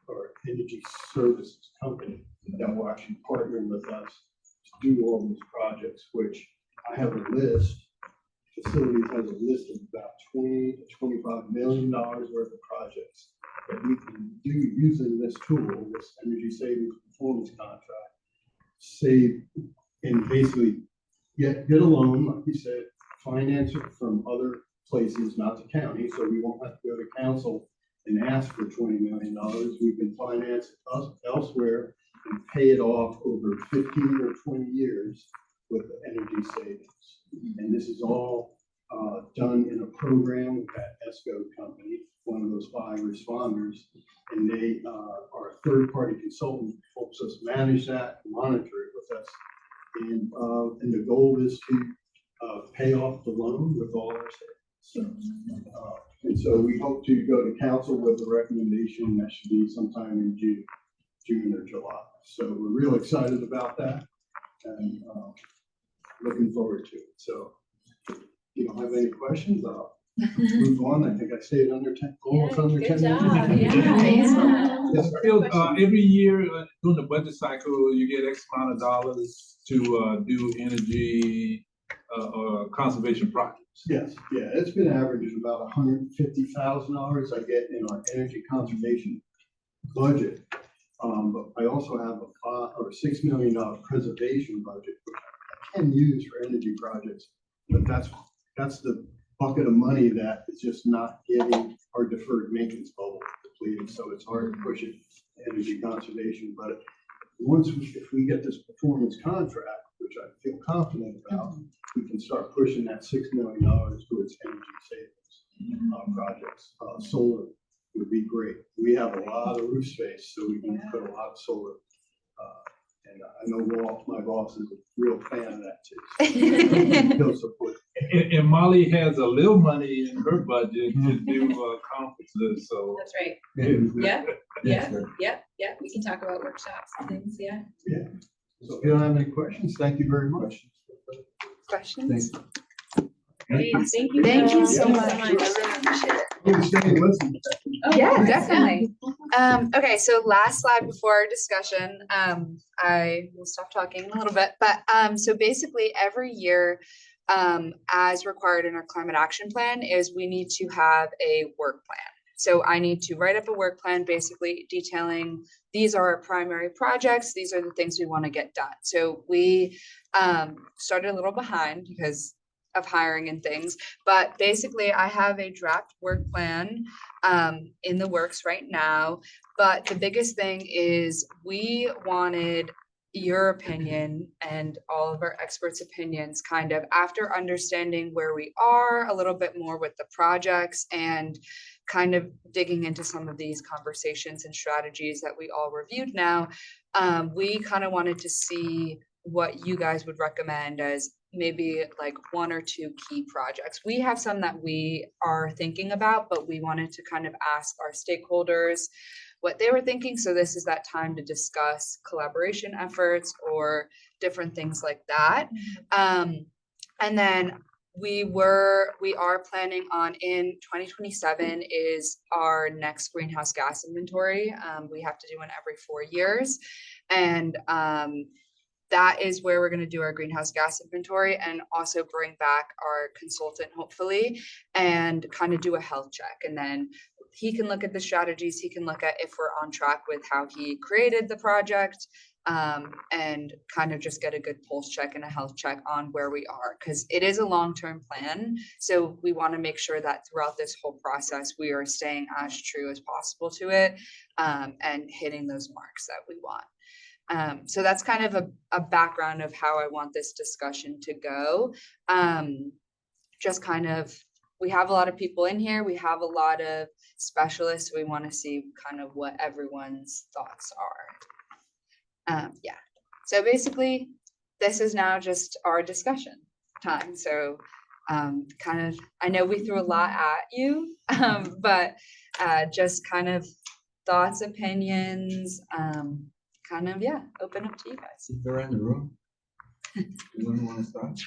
or energy services company that will actually partner with us to do all these projects, which I have a list. Facilities has a list of about $20 to $25 million worth of projects that we can do using this tool, this energy savings performance contract, save and basically get a loan, like you said, finance it from other places, not the county, so we won't have to go to council and ask for $20 million. We can finance it elsewhere and pay it off over 15 or 20 years with the energy savings. And this is all done in a program with that ESCO company, one of those 5 responders, and they are a third-party consultant, helps us manage that, monitor it with us, and the goal is to pay off the loan with all our savings. So, and so we hope to go to council with a recommendation that should be sometime in June or July. So we're real excited about that and looking forward to it. So if you don't have any questions, I'll move on. I think I stayed under 10, almost under 10 minutes. Yes, sir. I feel every year during the budget cycle, you get X amount of dollars to do energy or conservation projects. Yes, yeah, it's been averaging about $150,000 I get in our energy conservation budget. But I also have a $6 million preservation budget, which I can use for energy projects. But that's the bucket of money that is just not getting our deferred maintenance bubble depleted, so it's hard to push it to energy conservation. But if we get this performance contract, which I feel confident about, we can start pushing that $6 million towards energy savings projects. Solar would be great. We have a lot of roof space, so we can put a lot of solar. And I know Walt, my boss, is a real fan of that too. He'll support it. And Molly has a little money in her budget to do conferences, so. That's right. Yeah. Yeah, we can talk about workshops and things, yeah. Yeah. So if you don't have any questions, thank you very much. Questions? Great, thank you. Thank you Bill. so Thank much. I really appreciate it. You can stay and listen. Oh, Yeah, course, definitely. Okay, so last slide before our discussion, I will stop talking a little bit, but, so basically every year, as required in our climate action plan is we need to have a work plan. So I need to write up a work plan, basically detailing, these are our primary projects. These are the things we want to get done. So we, started a little behind because of hiring and things, but basically I have a draft work plan in the works right now. But the biggest thing is we wanted your opinion and all of our experts' opinions kind of after understanding where we are a little bit more with the projects and kind of digging into some of these conversations and strategies that we all reviewed now. We kind of wanted to see what you guys would recommend as maybe like 1 or 2 key projects. We have some that we are thinking about, but we wanted to kind of ask our stakeholders what they were thinking. So this is that time to discuss collaboration efforts or different things like that. And then we are planning on in 2027 is our next greenhouse gas inventory. We have to do one every 4 years. And that is where we're going to do our greenhouse gas inventory and also bring back our consultant, hopefully, and kind of do a health check. And then he can look at the strategies, he can look at if we're on track with how he created the project, and kind of just get a good pulse check and a health check on where we are, because it is a long-term plan. So we want to make sure that throughout this whole process, we are staying as true as possible to it, and hitting those marks that we want. So that's kind of a background of how I want this discussion to go. Just kind of, we have a lot of people in here. We have a lot of specialists. We want to see kind of what everyone's thoughts are. Yeah. So basically, this is now just our discussion time. So kind of, I know we threw a lot at you, but just kind of thoughts, opinions, kind of, yeah, open up to you guys. If they're in the room, anyone want to start?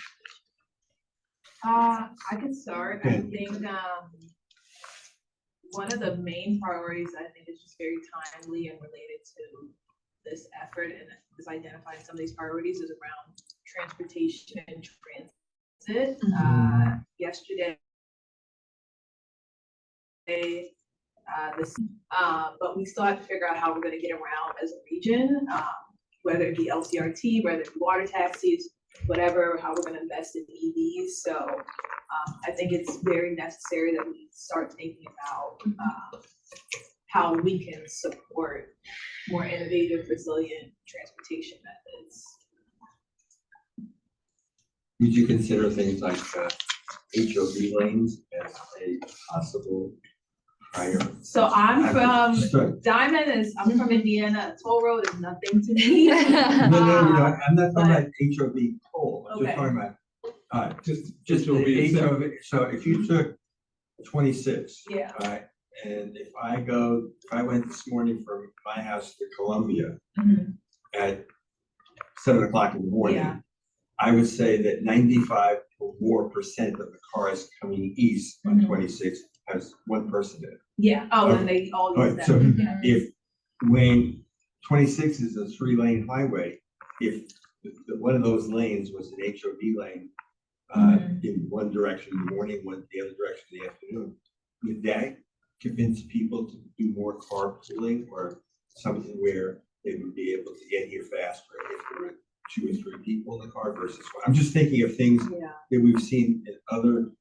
I can start. I Okay. think one of the main priorities I think is just very timely and related to this effort and is identifying some of these priorities is around transportation and transit. Yesterday, but we still have to figure out how we're going to get around as a region, whether it be LCRT, whether it be water taxis, whatever, how we're going to invest in EVs. So I think it's very necessary that we start thinking about how we can support more innovative, resilient transportation methods. Would you consider things like HOV lanes as a possible higher? So I'm from Sorry. I'm from Indiana. Toll road is nothing to me. No, I'm not talking about HOV toll, I'm just Okay. talking about, Just the HOV itself. HOV. So if you took 26. Yeah. Right, and if I went this morning from my house to Columbia at 7 o'clock in the morning, Yeah. I would say that 95% or more of the cars coming east on 26 has one person in it. Yeah. Oh, Okay. and they all All use right, that. so Yeah. if, when 26 is a 3-lane highway, if one of those lanes was an HOV lane, in one direction in the morning, the other direction in the afternoon, would that convince people to do more carpooling or something where they would be able to get here faster if there were 2 or 3 people in the car versus one. I'm just thinking of things Yeah. that we've seen in other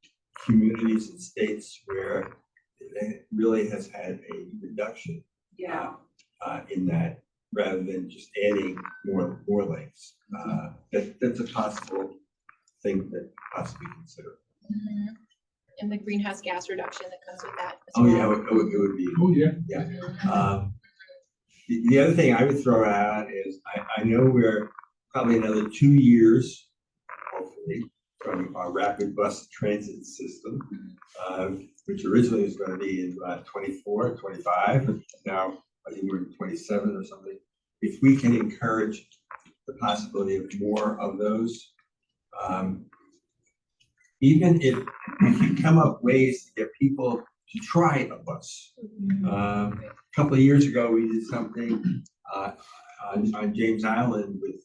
communities and states where it really has had a reduction Yeah. in that, rather than just adding more lanes. That's a possible thing to possibly consider. And the greenhouse gas reduction that comes with that. as Oh, yeah, well. it would be. Oh, yeah. Yeah. The other thing I would throw out is, I know we're probably another 2 years, hopefully, from our rapid bus transit system, which originally was gonna be in about 24, 25. Now, I think we're in 27 or something. If we can encourage the possibility of more of those, even if we can come up ways to get people to try a bus. A couple of years ago, we did something on James Island with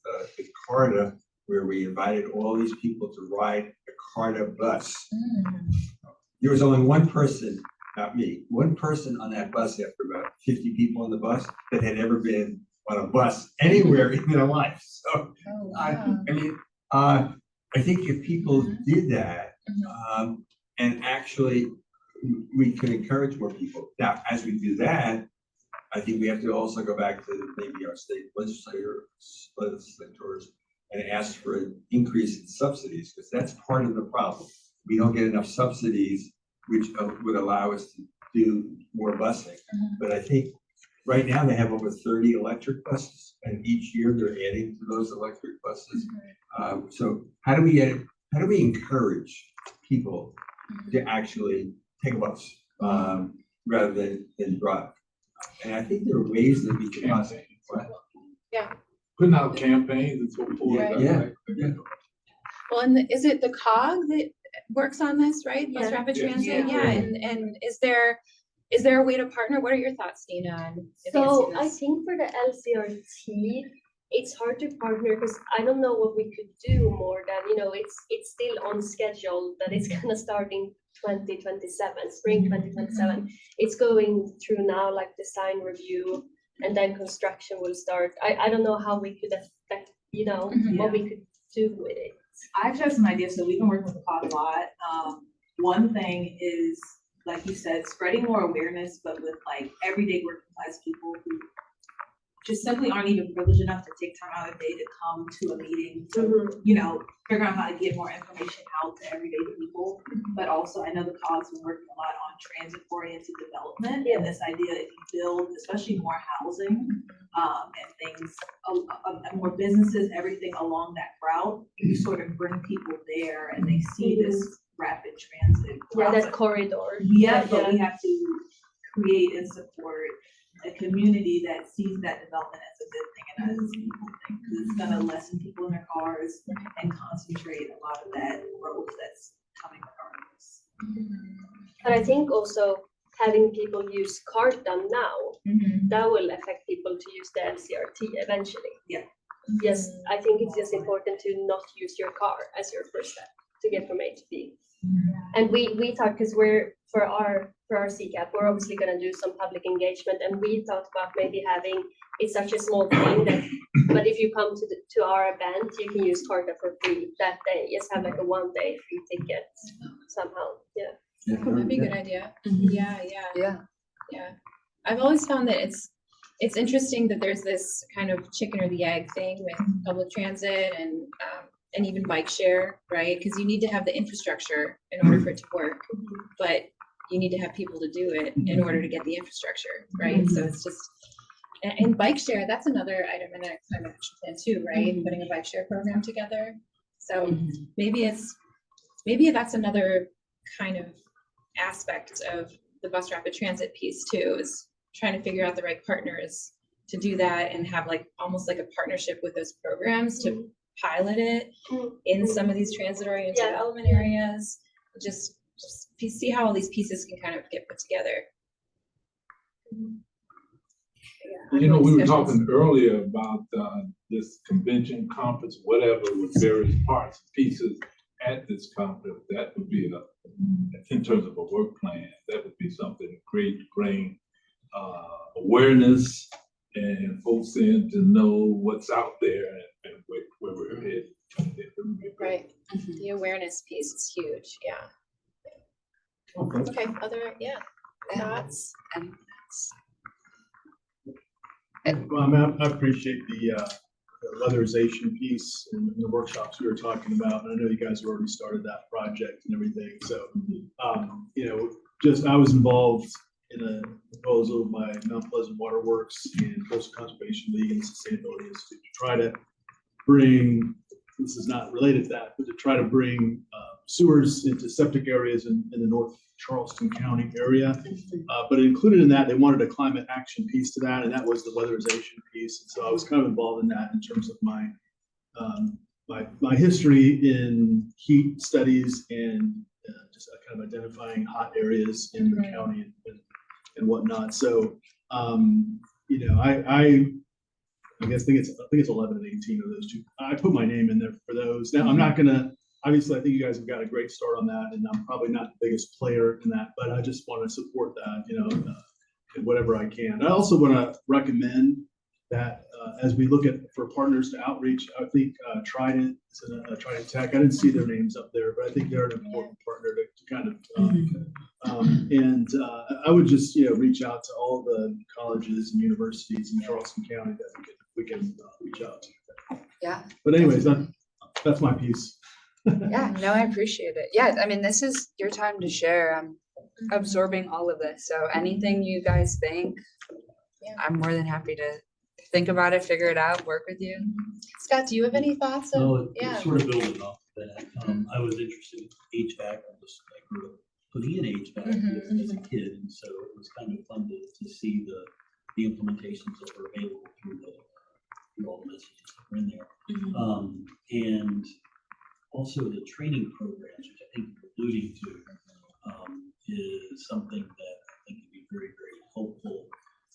CARTA, where we invited all these people to ride a CARTA bus. There was only one person, not me, one person on that bus after about 50 people on the bus that had ever been on a bus anywhere in their life. So, I think if people did that, and actually we can encourage more people. Now, as we do that, I think we have to also go back to maybe our state legislators and ask for an increase in subsidies, because that's part of the problem. We don't get enough subsidies, which would allow us to do more busing. But I think right now they have over 30 electric buses, and each year they're adding to those electric buses. So how do we encourage people to actually take a bus rather than drive? And I think there are ways that we can possibly. Yeah. Putting out campaigns and so forth. Yeah. Well, and is it the COG that works on this, right? Bus Yeah. Rapid Yeah. Transit, Yeah. and is there a way to partner? What are your thoughts, Dina, on So advancing I this? think for the LCRT, it's hard to partner because I don't know what we could do more than, it's still on schedule that it's gonna start in 2027, spring 2027. It's going through now like design review, and then construction will start. I don't know how we could affect, what we could do with it. I actually have some ideas. So we've been working with the pod a lot. One thing is, like you said, spreading more awareness, but with like everyday working class people who just simply aren't even privileged enough to take time out of their day to come to a meeting to, figure out how to get more information out to everyday people. But also, I know the COG's been working a lot on transit-oriented development and this idea that you build, especially more housing and things, more businesses, everything along that route. You sort of bring people there and they see this rapid transit. Yeah, route. that corridor. Yeah, but we have to create and support a community that sees that development as a good thing and not as an evil thing. Because it's gonna lessen people in their cars and concentrate a lot of that growth that's coming regardless. But I think also having people use CARTA now, that will affect people to use the LCRT eventually. Yeah. Yes, I think it's just important to not use your car as your first step to get from A to B. And we thought, because for our CCAP, we're obviously gonna do some public engagement, and we thought about maybe having, it's such a small thing that, but if you come to our event, you can use CARTA for free that day. Just have like a 1-day free ticket somehow, yeah. That'd be a good idea. Yeah. I've always found that it's interesting that there's this kind of chicken or the egg thing with public transit and even bike share, right? Because you need to have the infrastructure in order for it to work, but you need to have people to do it in order to get the infrastructure, right? So it's just, and bike share, that's another item in the climate action plan too, right? Putting a bike share program together. So maybe that's another kind of aspect of the bus rapid transit piece too, is trying to figure out the right partners to do that and have like almost like a partnership with those programs to pilot it in some of these transit oriented development areas. Just see how all these pieces can kind of get put together. We were talking earlier about this convention, conference, whatever, with various parts, pieces at this conference. That would be in terms of a work plan, that would be something great to bring awareness and folks in to know what's out there and where we're headed. Right. The awareness piece is huge, yeah. Okay, other, thoughts? And Well, I mean, I appreciate the weatherization piece and the workshops we were talking about. And I know you guys have already started that project and everything. So, I was involved in a proposal by Mount Pleasant Water Works and Coastal Conservation League and Sustainability Institute to try to bring, this is not related to that, but to try to bring sewers into septic areas in the North Charleston County area. But included in that, they wanted a climate action piece to that, and that was the weatherization piece. And so I was kind of involved in that in terms of my my history in heat studies and just kind of identifying hot areas in the county and whatnot. So, I guess I think it's 11 and 18 of those two. I put my name in there for those. Now, I'm not gonna, obviously, I think you guys have got a great start on that, and I'm probably not the biggest player in that, but I just want to support that, in whatever I can. I also want to recommend that as we look for partners to outreach, I think Trident Tech, I didn't see their names up there, but I think they're an important partner to kind of, I would just, reach out to all the colleges and universities in Charleston County that we can reach out to. Yeah. But anyways, that's my piece. Yeah, no, I appreciate it. Yeah, I mean, this is your time to share. I'm absorbing all of this. So anything you guys think, I'm more than happy to think about it, figure it out, work with you. Scott, do you have any thoughts? It's sort of building off that. I was interested in HVAC. I grew up putting in HVAC as a kid, and so it was kind of fun to see the implementations that were available through all the messages that were in there. And also the training programs, which I think you're alluding to, is something that I think would be very, very helpful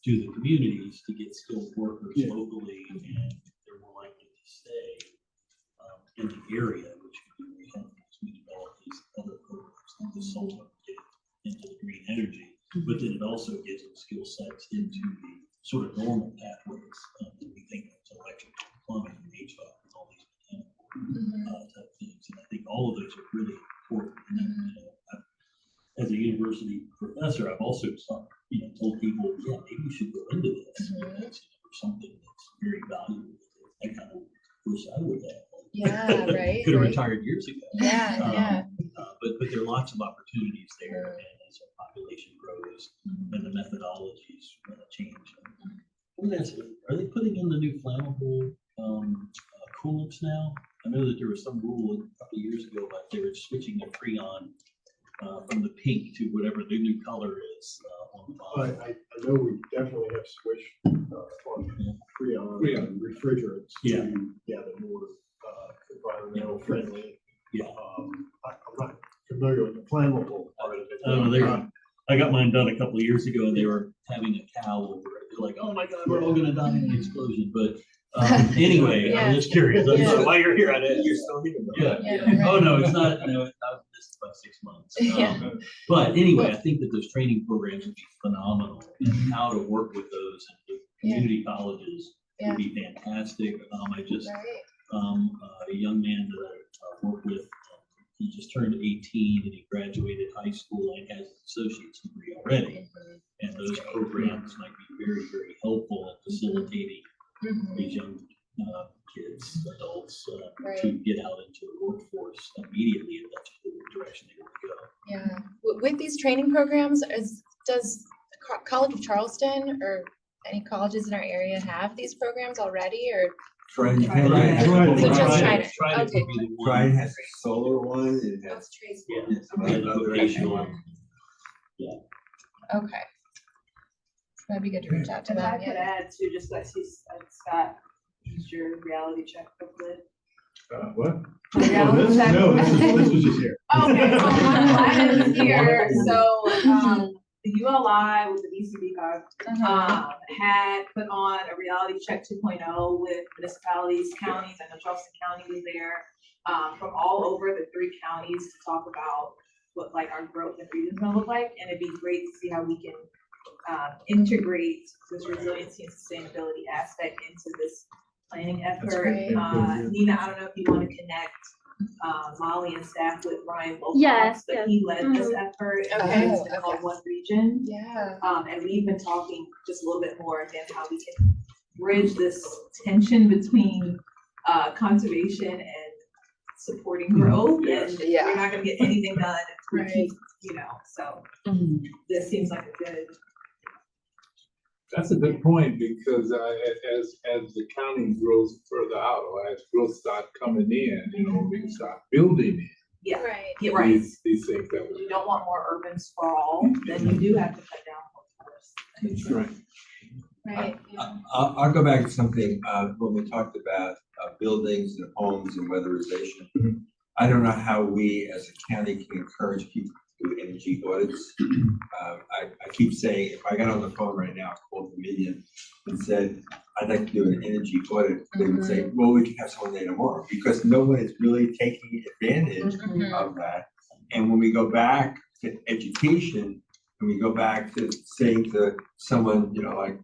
to the communities to get skilled workers locally, and they're more likely to stay in the area, which could be very helpful as we develop these other programs like the solar get into the green energy. But then it also gives them skill sets into the sort of normal pathways that we think of electrical, plumbing, and HVAC, and all these mechanical type things. And I think all of those are really important. And, as a university professor, I've also told people, maybe you should go into this because something that's very valuable. I kind of wish I would have. Yeah, right. Could have retired years ago. Yeah. But there are lots of opportunities there, and as our population grows and the methodologies change. Are they putting in the new flammable coolants now? I know that there was some rule a couple of years ago, but they were switching the Freon from the pink to whatever the new color is on the bottom. I know we definitely have switched on Freon and refrigerants to the more environmental friendly. I'm not familiar with the flammable part of it. I got mine done a couple of years ago, and they were having a cow over it. They're like, "Oh my God, we're all gonna die in an explosion!" But anyway, I'm just curious. Why you're here? You're still here. Yeah. Oh no, it's not. No, this is about 6 months. But anyway, I think that those training programs would be phenomenal, and how to work with those and the community colleges would be fantastic. I just a young man that I work with. He just turned 18 and he graduated high school and has an associate's degree already. And those programs might be very, very helpful in facilitating these young kids, adults, to get out into the workforce immediately if that's the direction they want to go. Yeah. With these training programs, does College of Charleston or any colleges in our area have these programs already, or? Trident has a solar one. It has Okay. That'd be good to reach out to If them. I could add to just like Scott, used your reality check booklet. What? Reality check. No, this was just here. Okay, so mine is here. So the ULI with the BCB card had put on a reality check 2.0 with municipalities, counties. I know Charleston County was there from all over the 3 counties to talk about what like our growth and regions gonna look like, and it'd be great to see how we can integrate this resiliency and sustainability aspect into this planning effort. great. Nina, I don't know if you want to connect Molly and staff with Ryan Wilcox, Yes, but yes. he led this effort. And Okay, it's been called One Region. Yeah. And we've been talking just a little bit more again, how we can bridge this tension between conservation and supporting growth. And Yeah. we're not gonna get anything done if we Right. keep, so this seems like a good. That's a good point, because as the county grows further out, or as growth starts coming in, we can start building in Yeah, Right. get right. these things that If you don't want more urban sprawl, then you do have to cut down more forests. Right. Right. I'll go back to something, when we talked about buildings and homes and weatherization. I don't know how we as a county can encourage people to do energy audits. I keep saying, if I got on the phone right now, called Dominion and said, I'd like to do an energy audit, they would say, well, we can have someone there tomorrow, because no one is really taking advantage of that. And when we go back to education, and we go back to saying to someone, like,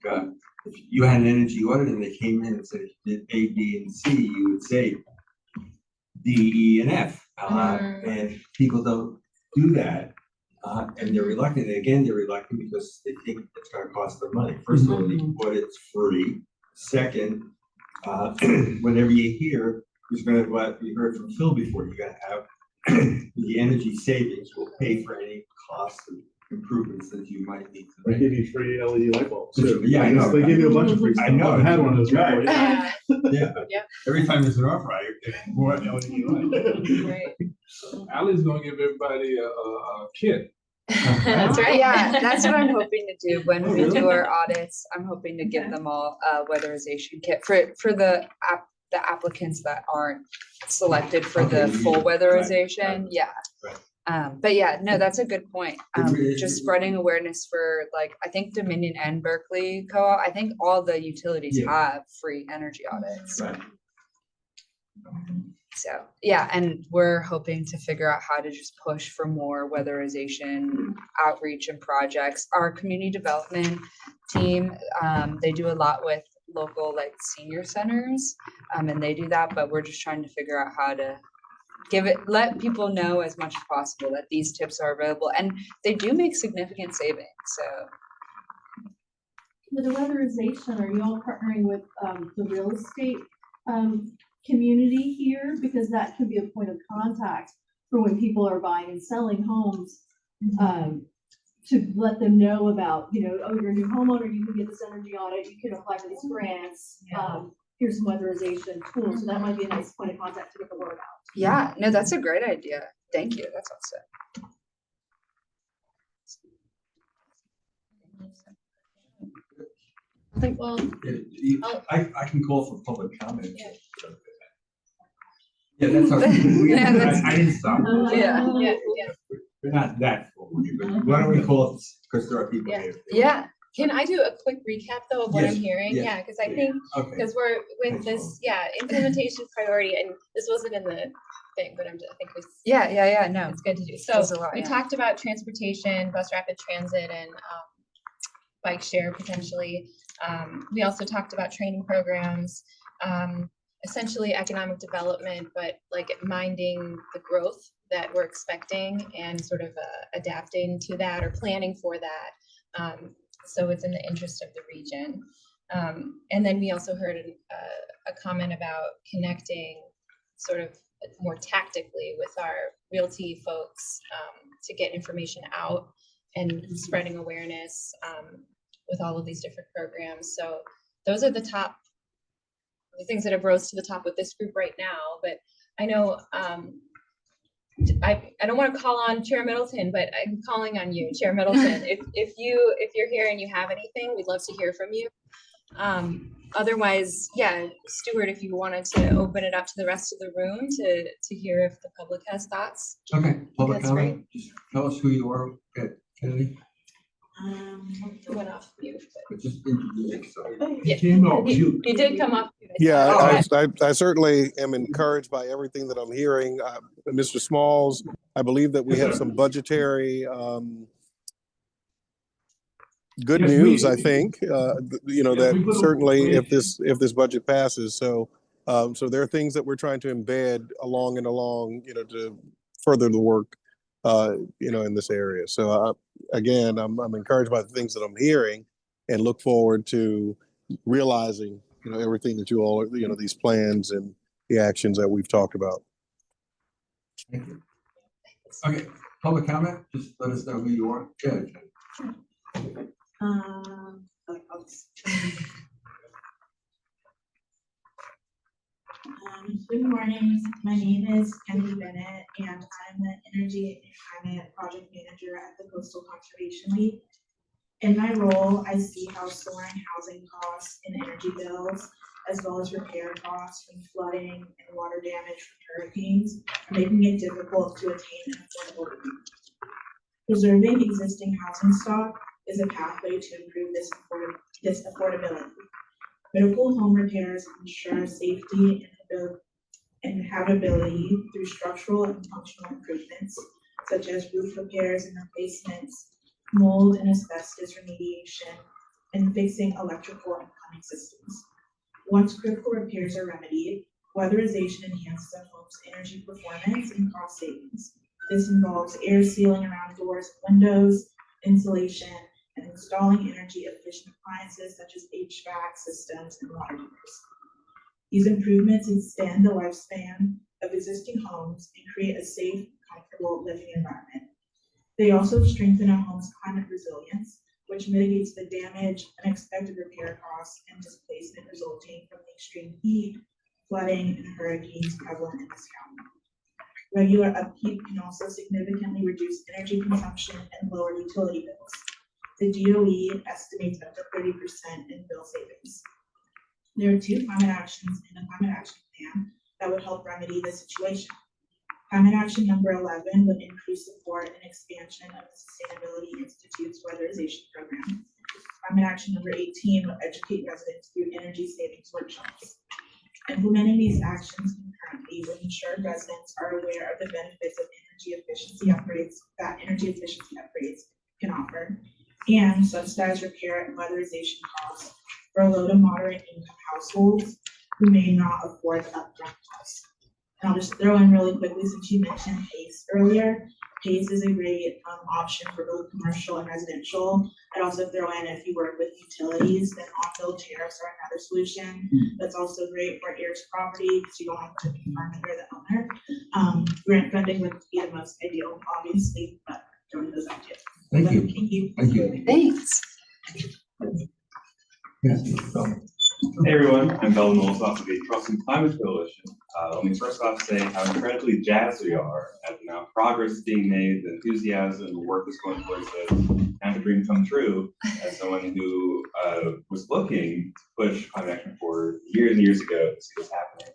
if you had an energy audit and they came in and said, if you did A, B, and C, you would say D, E, and F. And people don't do that. And they're reluctant. And again, they're reluctant because they think it's gonna cost them money. First of all, the audit's free. Second, whenever you hear, who's gonna, what we heard from Phil before, you're gonna have the energy savings will pay for any cost of improvements that you might need to They make. give you free LED light bulbs. too. Yeah, I know. They give you a bunch of free stuff. I know. I've had one of those before. Right. Yeah. Yeah. Every time there's an offer, I get more LED lights. Right. Allie's gonna give everybody a kit. That's right. Yeah, that's what I'm hoping to do when Oh, we really? do our audits. I'm hoping to give them all a weatherization kit for the applicants that aren't selected for the Okay, full right, weatherization. right, Yeah. right. But yeah, no, that's a good point. really- Just spreading awareness for, like, I think Dominion and Berkeley Co-op, I think all the utilities Yeah. have free energy audits. Right. So, yeah, and we're hoping to figure out how to just push for more weatherization outreach and projects. Our community development team, they do a lot with local, like, senior centers, and they do that, but we're just trying to figure out how to let people know as much as possible that these tips are available, and they do make significant savings, so. With the weatherization, are you all partnering with the real estate community here? Because that could be a point of contact for when people are buying and selling homes, to let them know about, oh, you're a new homeowner, you can get this energy audit, you can apply for these grants. Here's some weatherization tools. So that might be a nice point of contact to get the word out. Yeah, no, that's a great idea. Thank you. That's awesome. Well, I can call for public comment. Yeah. Yeah, that's all. Yeah, that's- I didn't stop. Yeah. yeah. We're not that full, but why don't we call it, because there are people Yeah. here. Yeah. Can I do a quick recap though of what I'm Yes, hearing? yes, Yeah, because I please. think, Okay. because we're with Thanks, this, implementation priority, and this wasn't in the thing, but I think this. Yeah, no. It's good to do. So Does a lot, we yeah. talked about transportation, bus rapid transit, and bike share potentially. We also talked about training programs, essentially economic development, but like minding the growth that we're expecting and sort of adapting to that or planning for that. So it's in the interest of the region. And then we also heard a comment about connecting sort of more tactically with our realty folks to get information out and spreading awareness with all of these different programs. So those are the things that have rose to the top with this group right now. But I know I don't want to call on Chair Middleton, but I'm calling on you, Chair Middleton. If you're here and you have anything, we'd love to hear from you. Otherwise, yeah, Stuart, if you wanted to open it up to the rest of the room to hear if the public has thoughts. Okay, public That's comment, just tell us who you are, Kennedy, He went off mute. but just introduce yourself. Yeah, Came off he mute. he did come off. mute. Yeah, Oh, I certainly am encouraged by everything that I'm hearing. Mr. Smalls, I believe that we have some budgetary good Yes, news, we- I think, you know, Yeah, we that put a- certainly if this budget passes. So, so there are things that we're trying to embed along, you know, to further the work, you know, in this area. So again, I'm encouraged by the things that I'm hearing and look forward to realizing, you know, everything that you all, you know, these plans and the actions that we've talked about. Thank you. Okay, public comment, just let us know who you are. Good. I'll just- Good morning, my name is Kennedy Bennett, and I'm the Energy and Climate Project Manager at the Coastal Conservation League. In my role, I see how soaring housing costs and energy bills, as well as repair costs from flooding and water damage from hurricanes, are making it difficult to attain affordability. Preserving existing housing stock is a pathway to improve this affordability. Critical home repairs ensure safety and habitability through structural and functional improvements, such as roof repairs and replacements, mold and asbestos remediation, and fixing electrical and plumbing systems. Once critical repairs are remedied, weatherization enhances a home's energy performance and cost savings. This involves air sealing around doors and windows, insulation, and installing energy efficient appliances such as HVAC systems and water heaters. These improvements extend the lifespan of existing homes and create a safe, comfortable living environment. They also strengthen a home's climate resilience, which mitigates the damage, unexpected repair costs, and displacement resulting from the extreme heat, flooding, and hurricanes prevalent in this county. Regular upkeep can also significantly reduce energy consumption and lower utility bills. The DOE estimates up to 30% in bill savings. There are 2 climate actions in the Climate Action Plan that would help remedy the situation. Climate Action number 11 would increase support and expansion of the Sustainability Institute's weatherization program. Climate Action number 18 would educate residents through energy savings workshops. Implementing these actions concurrently would ensure residents are aware of the benefits of energy efficiency upgrades can offer, and subsidize repair and weatherization costs for low to moderate income households who may not afford the upfront costs. And I'll just throw in really quickly, since you mentioned PACE earlier, PACE is a great option for both commercial and residential. I'd also throw in, if you work with utilities, then on-bill tariffs are another solution. That's also great for heirs property, because you don't have to confirm that you're the owner. Grant funding would be the most ideal, obviously, but throwing those out too. Thank you. Thank you. Thank you. Thanks. Yes. Hey everyone, I'm Bell Knowles off of the Trust and Climate Coalition. Let me first off say how incredibly jazzed we are at the amount of progress being made, the enthusiasm, the work that's going towards the kind of dream come true. As someone who was looking to push climate action forward years and years ago to see this happening.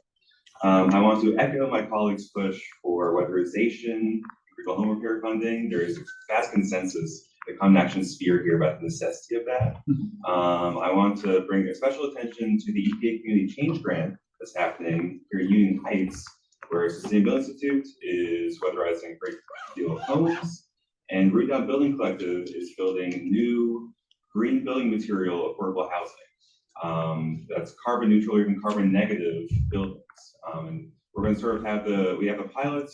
I want to echo my colleagues' push for weatherization, critical home repair funding. There is vast consensus the climate action sphere here about the necessity of that. I want to bring special attention to the EPA Community Change Grant that's happening here in Union Heights, where Sustainability Institute is weatherizing a great deal of homes, and Root Down Building Collective is building new green building material affordable housing. That's carbon neutral or even carbon negative buildings. And we're going to sort of have we have a pilot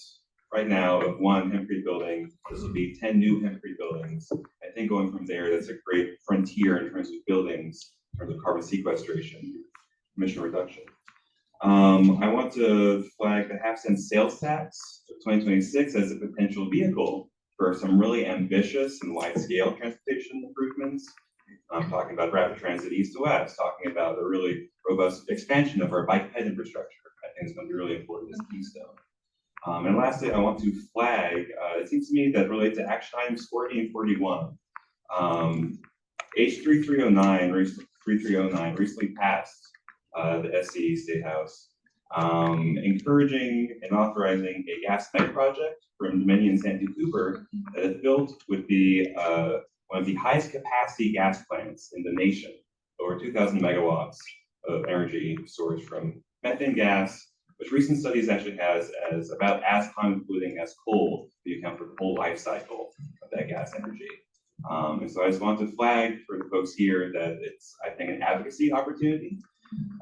right now of 1 hempcrete building. This will be 10 new hempcrete buildings. I think going from there, that's a great frontier in terms of buildings, in terms of carbon sequestration, emission reduction. I want to flag the half-cent sales tax of 2026 as a potential vehicle for some really ambitious and wide-scale transportation improvements. I'm talking about rapid transit east to west, talking about a really robust expansion of our bike ped infrastructure. I think it's going to be really important as Keystone. And lastly, I want to flag, it seems to me that related to action items 40 and 41. H3309 recently passed the SCE State House, encouraging and authorizing a gas pipe project from Dominion Santee Cooper that is built with the one of the highest capacity gas plants in the nation, over 2,000 megawatts of energy sourced from methane gas, which recent studies actually has as about as climate polluting as coal if you account for the whole life cycle of that gas energy. And so I just want to flag for the folks here that it's, I think, an advocacy opportunity.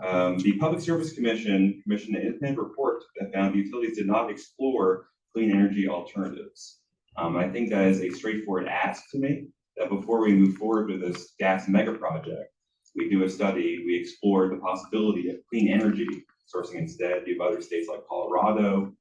The Public Service Commission commissioned an independent report that found utilities did not explore clean energy alternatives. I think that is a straightforward ask to me, that before we move forward with this gas mega project, we do a study, we explore the possibility of clean energy sourcing instead. You have other states like Colorado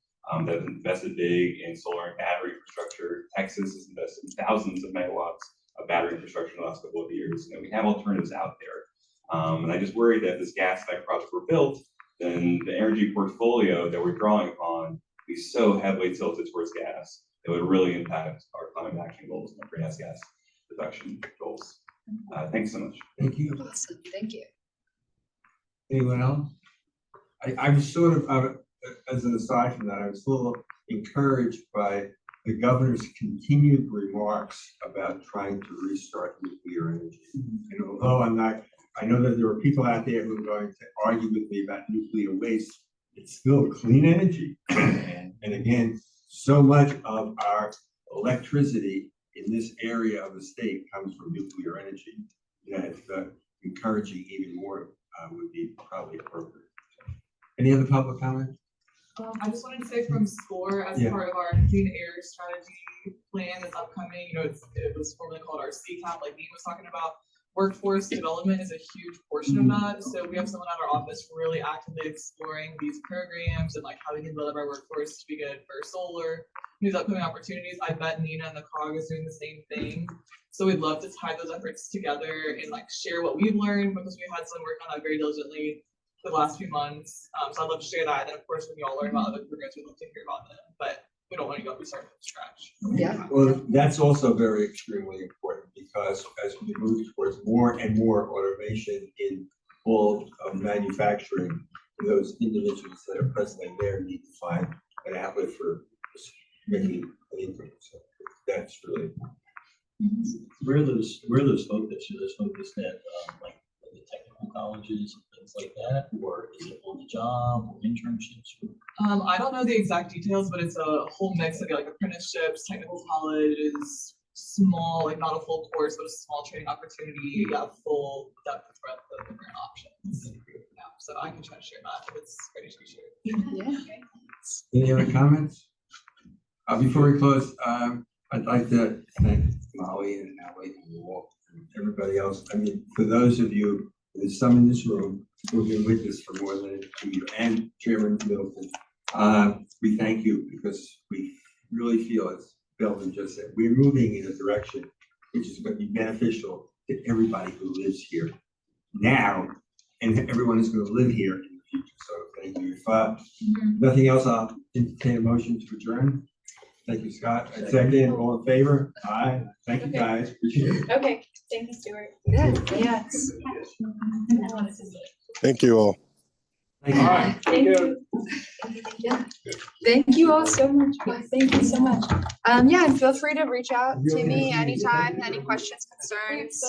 that have invested big in solar and battery infrastructure. Texas has invested in thousands of megawatts of battery infrastructure in the last couple of years. We have alternatives out there. And I just worry that this gas mega project were built, then the energy portfolio that we're drawing upon be so heavily tilted towards gas, it would really impact our climate action goals and our greenhouse gas reduction goals. Thanks so much. Thank you. Awesome, thank you. Anyone else? I was sort of, as an aside from that, I was a little encouraged by the governor's continued remarks about trying to restart nuclear energy. And although I know that there are people out there who are going to argue with me about nuclear waste, it's still clean energy. And again, so much of our electricity in this area of the state comes from nuclear energy. That encouraging even more would be probably appropriate. Any other public comment? I just wanted to say from SCORE, as Yeah. part of our clean air strategy plan that's upcoming, it was formerly called our CCAP, like Dean was talking about. Workforce development is a huge portion of that. So we have someone at our office really actively exploring these programs and like how we can build up our workforce to be good for solar, these upcoming opportunities. I bet Nina and the COG is doing the same thing. So we'd love to tie those efforts together and like share what we've learned, because we had someone work on that very diligently for the last few months. So I'd love to share that. And of course, when you all learn about other programs, we'd love to hear about them. But we don't want to go start from scratch. Yeah. Well, that's also very extremely important, because as we move towards more and more automation in all of manufacturing, those individuals that are presently there need to find an outlet for making an income. So that's really important. Where are those focused? Are those focused at like the technical colleges and things like that, or is it on the job or internships? I don't know the exact details, but it's a whole mix of like apprenticeships, technical colleges, small, like not a full course, but a small training opportunity. Yeah, full depth and breadth of different options. Yeah, so I can try to share that if it's ready to be shared. Yeah. Any other comments? Before we close, I'd like to thank Molly and Allie and Walt and everybody else. I mean, for those of you, there's some in this room who've been with us for more than a year, and Chairman Middleton, we thank you, because we really feel, as Belvin just said, we're moving in a direction which is going to be beneficial to everybody who lives here now, and everyone is going to live here in the future. So thank you. If nothing else, I'll entertain a motion to adjourn. Thank you, Scott. Second, all in favor? Aye. Thank you, guys. Appreciate it. Okay, thank you, Stuart. Yes. Thank you all. Thank you. Thank you. Thank you all so much. Thank you so much. Yeah, and feel free to reach out to me anytime, any questions, concerns.